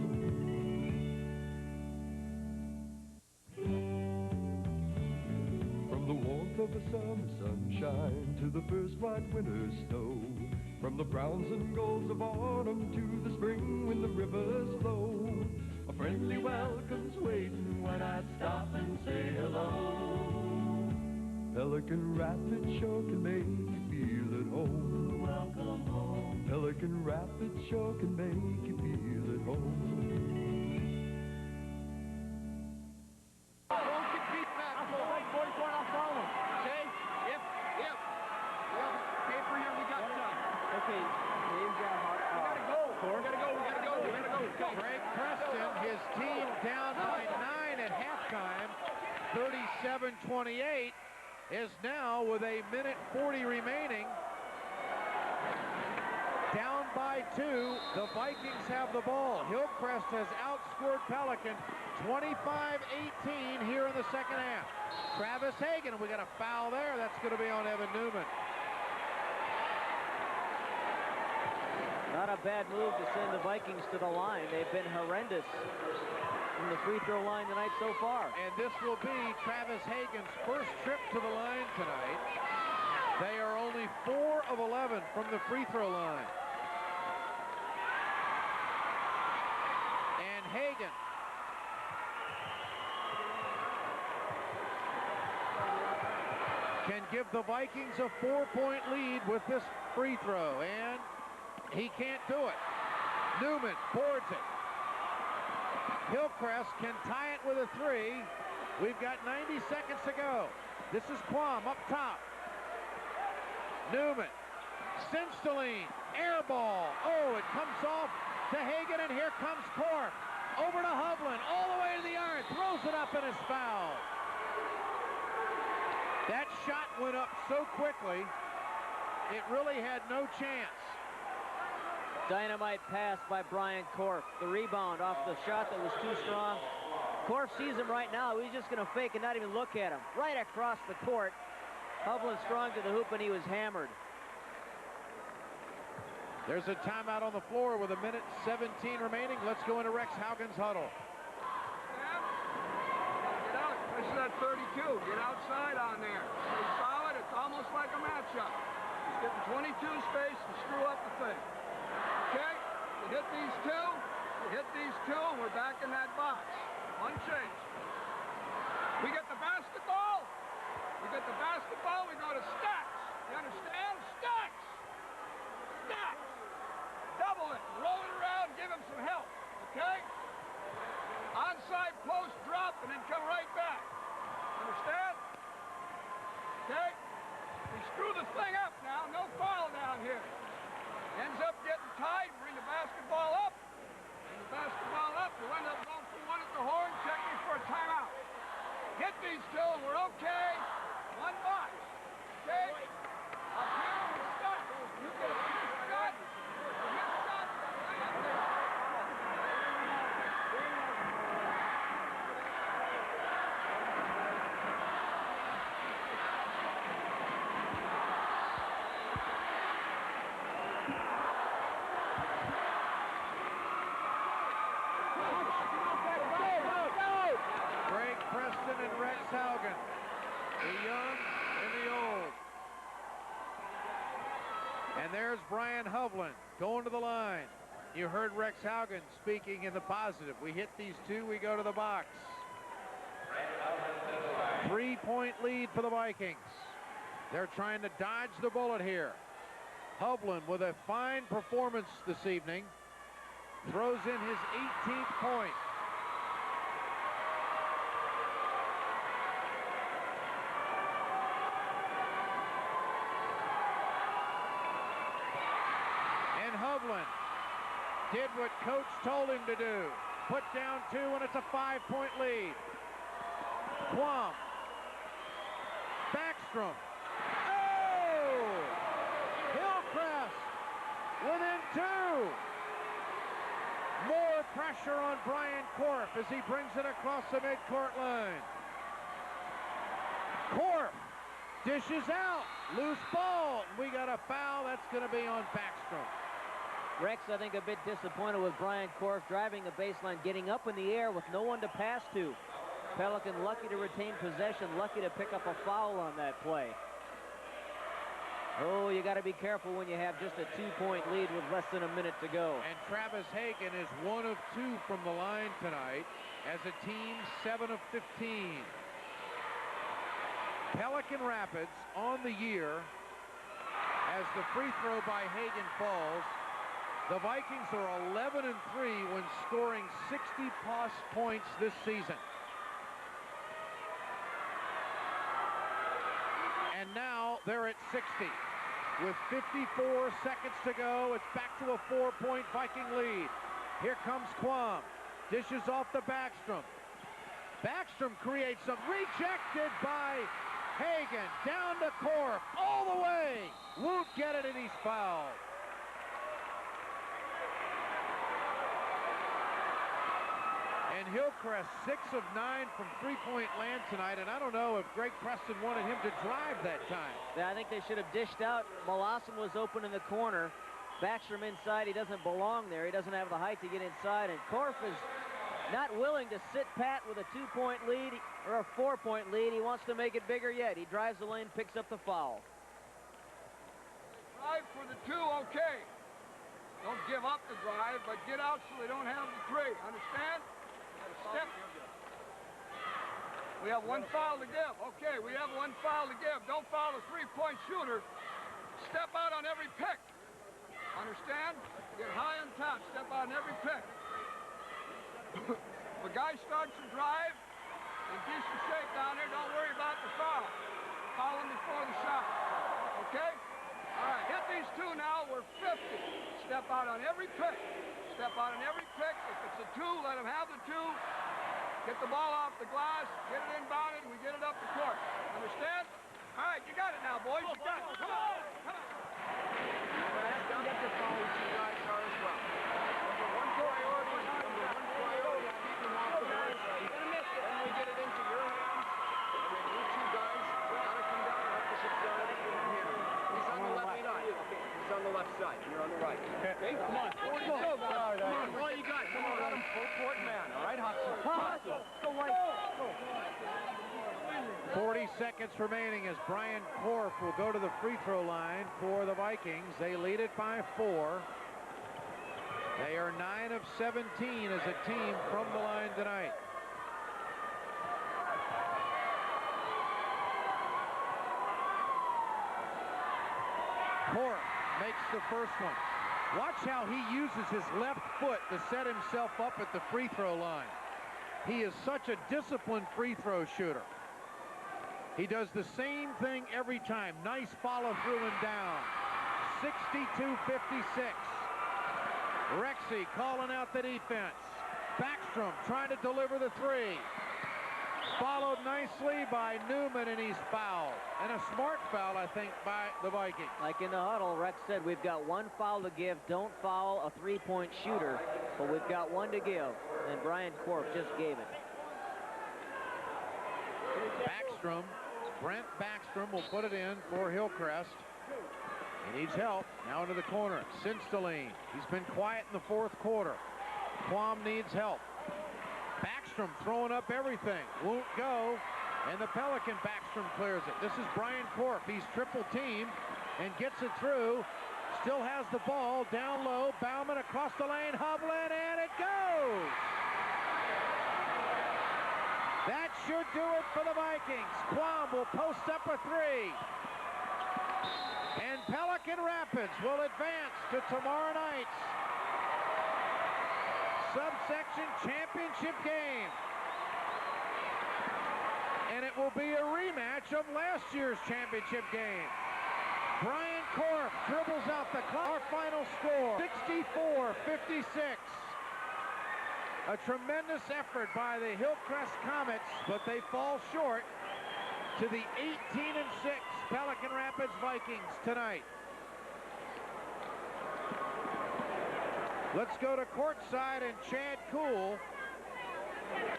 From the warmth of a summer sunshine to the first white winter snow, from the browns and golds of autumn to the spring when the rivers flow, a friendly welcome's waiting when I stop and say hello. Pelican Rapids sure can make you feel at home. Welcome home. Pelican Rapids sure can make you feel at home. Don't get beat back. I'm going to 44 and I'll follow him. Okay? Yep. Well, paper here, we got time. Okay. We gotta go. We gotta go. Greg Preston, his team down by 9 at halftime, 37-28. Is now with a minute 40 remaining down by 2. The Vikings have the ball. Hillcrest has outscored Pelican 25-18 here in the second half. Travis Hagen, we got a foul there. That's going to be on Evan Newman. Not a bad move to send the Vikings to the line. They've been horrendous from the free throw line tonight so far. And this will be Travis Hagen's first trip to the line tonight. They are only 4 of 11 from the free throw line. And Hagen can give the Vikings a 4-point lead with this free throw, and he can't do it. Newman boards it. Hillcrest can tie it with a 3. We've got 90 seconds to go. This is Quam up top. Newman. Sinsteline. Air ball. Oh, it comes off to Hagan, and here comes Corp. Over to Hovland, all the way to the iron, throws it up and is fouled. That shot went up so quickly, it really had no chance. Dynamite pass by Brian Corf. The rebound off the shot that was too strong. Corf sees him right now. He's just going to fake and not even look at him. Right across the court. Hovland strong to the hoop, and he was hammered. There's a timeout on the floor with 1:17 remaining. Let's go into Rex Haugen's huddle. Get out, push that 32. Get outside on there. Stay solid. It's almost like a matchup. He's getting 22 space to screw up the thing. Okay? You hit these two. You hit these two, and we're back in that box. One change. We get the basketball. We get the basketball. We go to stacks. You understand? Stacks. Stacks. Double it. Roll it around. Give him some help. Okay? Onside post drop and then come right back. Understand? Okay? We screw the thing up now. No foul down here. Ends up getting tied. Bring the basketball up. Bring the basketball up. We'll end up going for one at the horn. Check me for a timeout. Hit these two and we're okay. One box. Okay? Up here we're stuck. You get a shot. Greg Preston and Rex Haugen, the young and the old. And there's Brian Hovland going to the line. You heard Rex Haugen speaking in the positive. We hit these two, we go to the box. 3-point lead for the Vikings. They're trying to dodge the bullet here. Hovland with a fine performance this evening. Throws in his 18th point. And Hovland did what coach told him to do. Put down two, and it's a 5-point lead. Quam. Backstrom. Oh! Hillcrest within two. More pressure on Brian Corf as he brings it across the midcourt line. Corf dishes out. Loose ball. We got a foul. That's going to be on Backstrom. Rex, I think, a bit disappointed with Brian Corf driving the baseline, getting up in the air with no one to pass to. Pelican lucky to retain possession, lucky to pick up a foul on that play. Oh, you got to be careful when you have just a 2-point lead with less than a minute to go. And Travis Hagan is 1 of 2 from the line tonight as a team 7 of 15. Pelican Rapids on the year as the free throw by Hagan falls. The Vikings are 11-3 when scoring 60-plus points this season. And now they're at 60. With 54 seconds to go, it's back to a 4-point Viking lead. Here comes Quam. Dishes off to Backstrom. Backstrom creates some. Rejected by Hagan. Down to Corf. All the way. Won't get it, and he's fouled. And Hillcrest 6 of 9 from three-point land tonight, and I don't know if Greg Preston wanted him to drive that time. Yeah, I think they should have dished out. Molassen was open in the corner. Backstrom inside. He doesn't belong there. He doesn't have the height to get inside, and Corf is not willing to sit pat with a 2-point lead or a 4-point lead. He wants to make it bigger yet. He drives the lane, picks up the foul. Drive for the 2, okay. Don't give up the drive, but get out so they don't have the 3. Understand? Step. We have 1 foul to give. Okay, we have 1 foul to give. Don't foul the 3-point shooter. Step out on every pick. Understand? Get high on top. Step out on every pick. If a guy starts to drive in decent shape down there, don't worry about the foul. Foul him before the shot. Okay? All right, hit these 2 now. We're 50. Step out on every pick. step out on every pick. If it's a 2, let him have the 2. Get the ball off the glass, get it inbounded, we get it up the court. Understand? All right, you got it now, boys. You got it. Come on. Come on. Don't get the fouls you guys are as well. Number one priority is keep them off the board. Then we get it into your hands. And then you two guys gotta come down and help the security and hit him. He's on the left side. He's on the left side. You're on the right. Okay, come on. Come on. All you got. Come on. Got him full court man. All right, Hobson. 40 seconds remaining as Brian Korf will go to the free throw line for the Vikings. They lead it by 4. They are 9 of 17 as a team from the line tonight. Korf makes the first one. Watch how he uses his left foot to set himself up at the free throw line. He is such a disciplined free throw shooter. He does the same thing every time. Nice follow through and down. 62-56. Rexy calling out the defense. Backstrom trying to deliver the 3. Followed nicely by Newman, and he's fouled. And a smart foul, I think, by the Vikings. Like in the huddle, Rex said, we've got 1 foul to give. Don't foul a 3-point shooter, but we've got 1 to give. And Brian Korf just gave it. Backstrom, Brent Backstrom will put it in for Hillcrest. He needs help. Now into the corner. Sinsteline. He's been quiet in the 4th quarter. Quam needs help. Backstrom throwing up everything. Won't go. And the Pelican Backstrom clears it. This is Brian Korf. He's triple teamed and gets it through. Still has the ball down low. Bauman across the lane. Hovland, and it goes. That should do it for the Vikings. Quam will post up a 3. And Pelican Rapids will advance to tomorrow night's SubSection championship game. And it will be a rematch of last year's championship game. Brian Korf dribbles out the clock. Our final score, 64-56. A tremendous effort by the Hillcrest Comets, but they fall short to the 18-6 Pelican Rapids Vikings tonight. Let's go to courtside and Chad Kuhl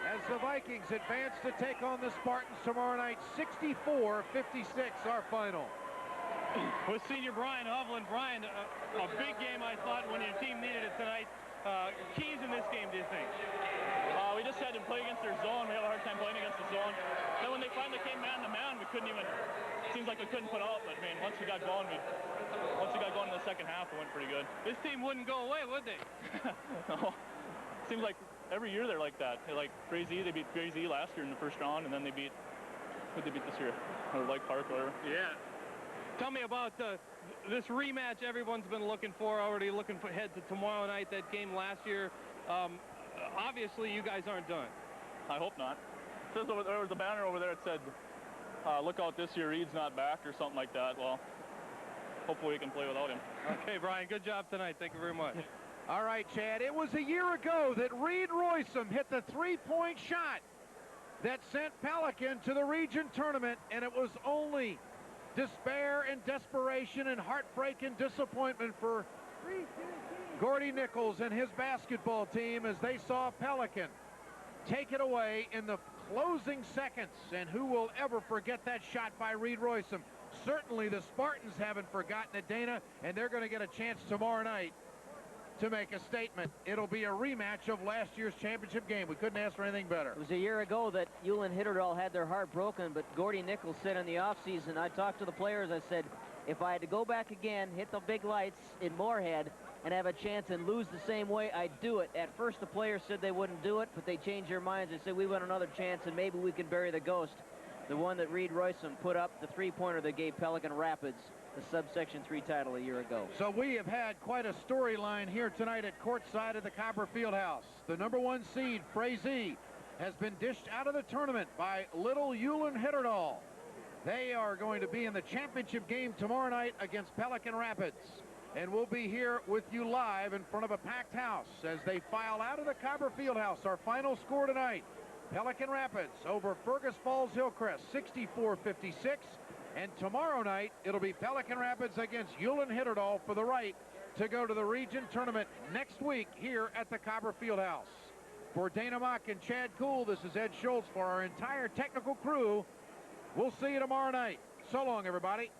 as the Vikings advance to take on the Spartans tomorrow night. 64-56, our final. With senior Brian Hovland. Brian, a big game, I thought, when your team needed it tonight. Keys in this game, do you think? We just had to play against their zone. We have a hard time playing against the zone. Then when they finally came man-to-man, we couldn't even, seems like we couldn't put out, but I mean, once we got going in the second half, it went pretty good. This team wouldn't go away, would they? No. Seems like every year they're like that. They're like Crazy. They beat Crazy last year in the first round, and then they beat, who'd they beat this year? Or like Park or whatever. Yeah. Tell me about this rematch everyone's been looking for, already looking ahead to tomorrow night, that game last year. Obviously, you guys aren't done. I hope not. There was a banner over there that said, look out this year, Reed's not back, or something like that. Well, hopefully we can play without him. Okay, Brian, good job tonight. Thank you very much. All right, Chad, it was a year ago that Reed Roysum hit the 3-point shot that sent Pelican to the region tournament, and it was only despair and desperation and heartbreak and disappointment for Gordy Nichols and his basketball team as they saw Pelican take it away in the closing seconds. And who will ever forget that shot by Reed Roysum? Certainly the Spartans haven't forgotten it, Dana, and they're going to get a chance tomorrow night to make a statement. It'll be a rematch of last year's championship game. We couldn't ask for anything better. It was a year ago that Ulan Hitterdal had their heart broken, but Gordy Nichols said in the offseason, I talked to the players, I said, if I had to go back again, hit the big lights in Moorhead, and have a chance and lose the same way, I'd do it. At first, the players said they wouldn't do it, but they changed their minds. They said, we want another chance, and maybe we can bury the ghost. The one that Reed Roysum put up, the 3-pointer that gave Pelican Rapids the subsection 3 title a year ago. So we have had quite a storyline here tonight at courtside of the Copper Fieldhouse. The #1 seed, Frazee, has been dished out of the tournament by little Ulan Hitterdal. They are going to be in the championship game tomorrow night against Pelican Rapids. and we'll be here with you live in front of a packed house as they file out of the Cobber Fieldhouse. Our final score tonight, Pelican Rapids over Fergus Falls Hillcrest, 64-56. And tomorrow night, it'll be Pelican Rapids against Hewlin Hitterdal for the right to go to the region tournament next week here at the Cobber Fieldhouse. For Dana Mock and Chad Kuhl, this is Ed Schultz for our entire technical crew. We'll see you tomorrow night. So long, everybody.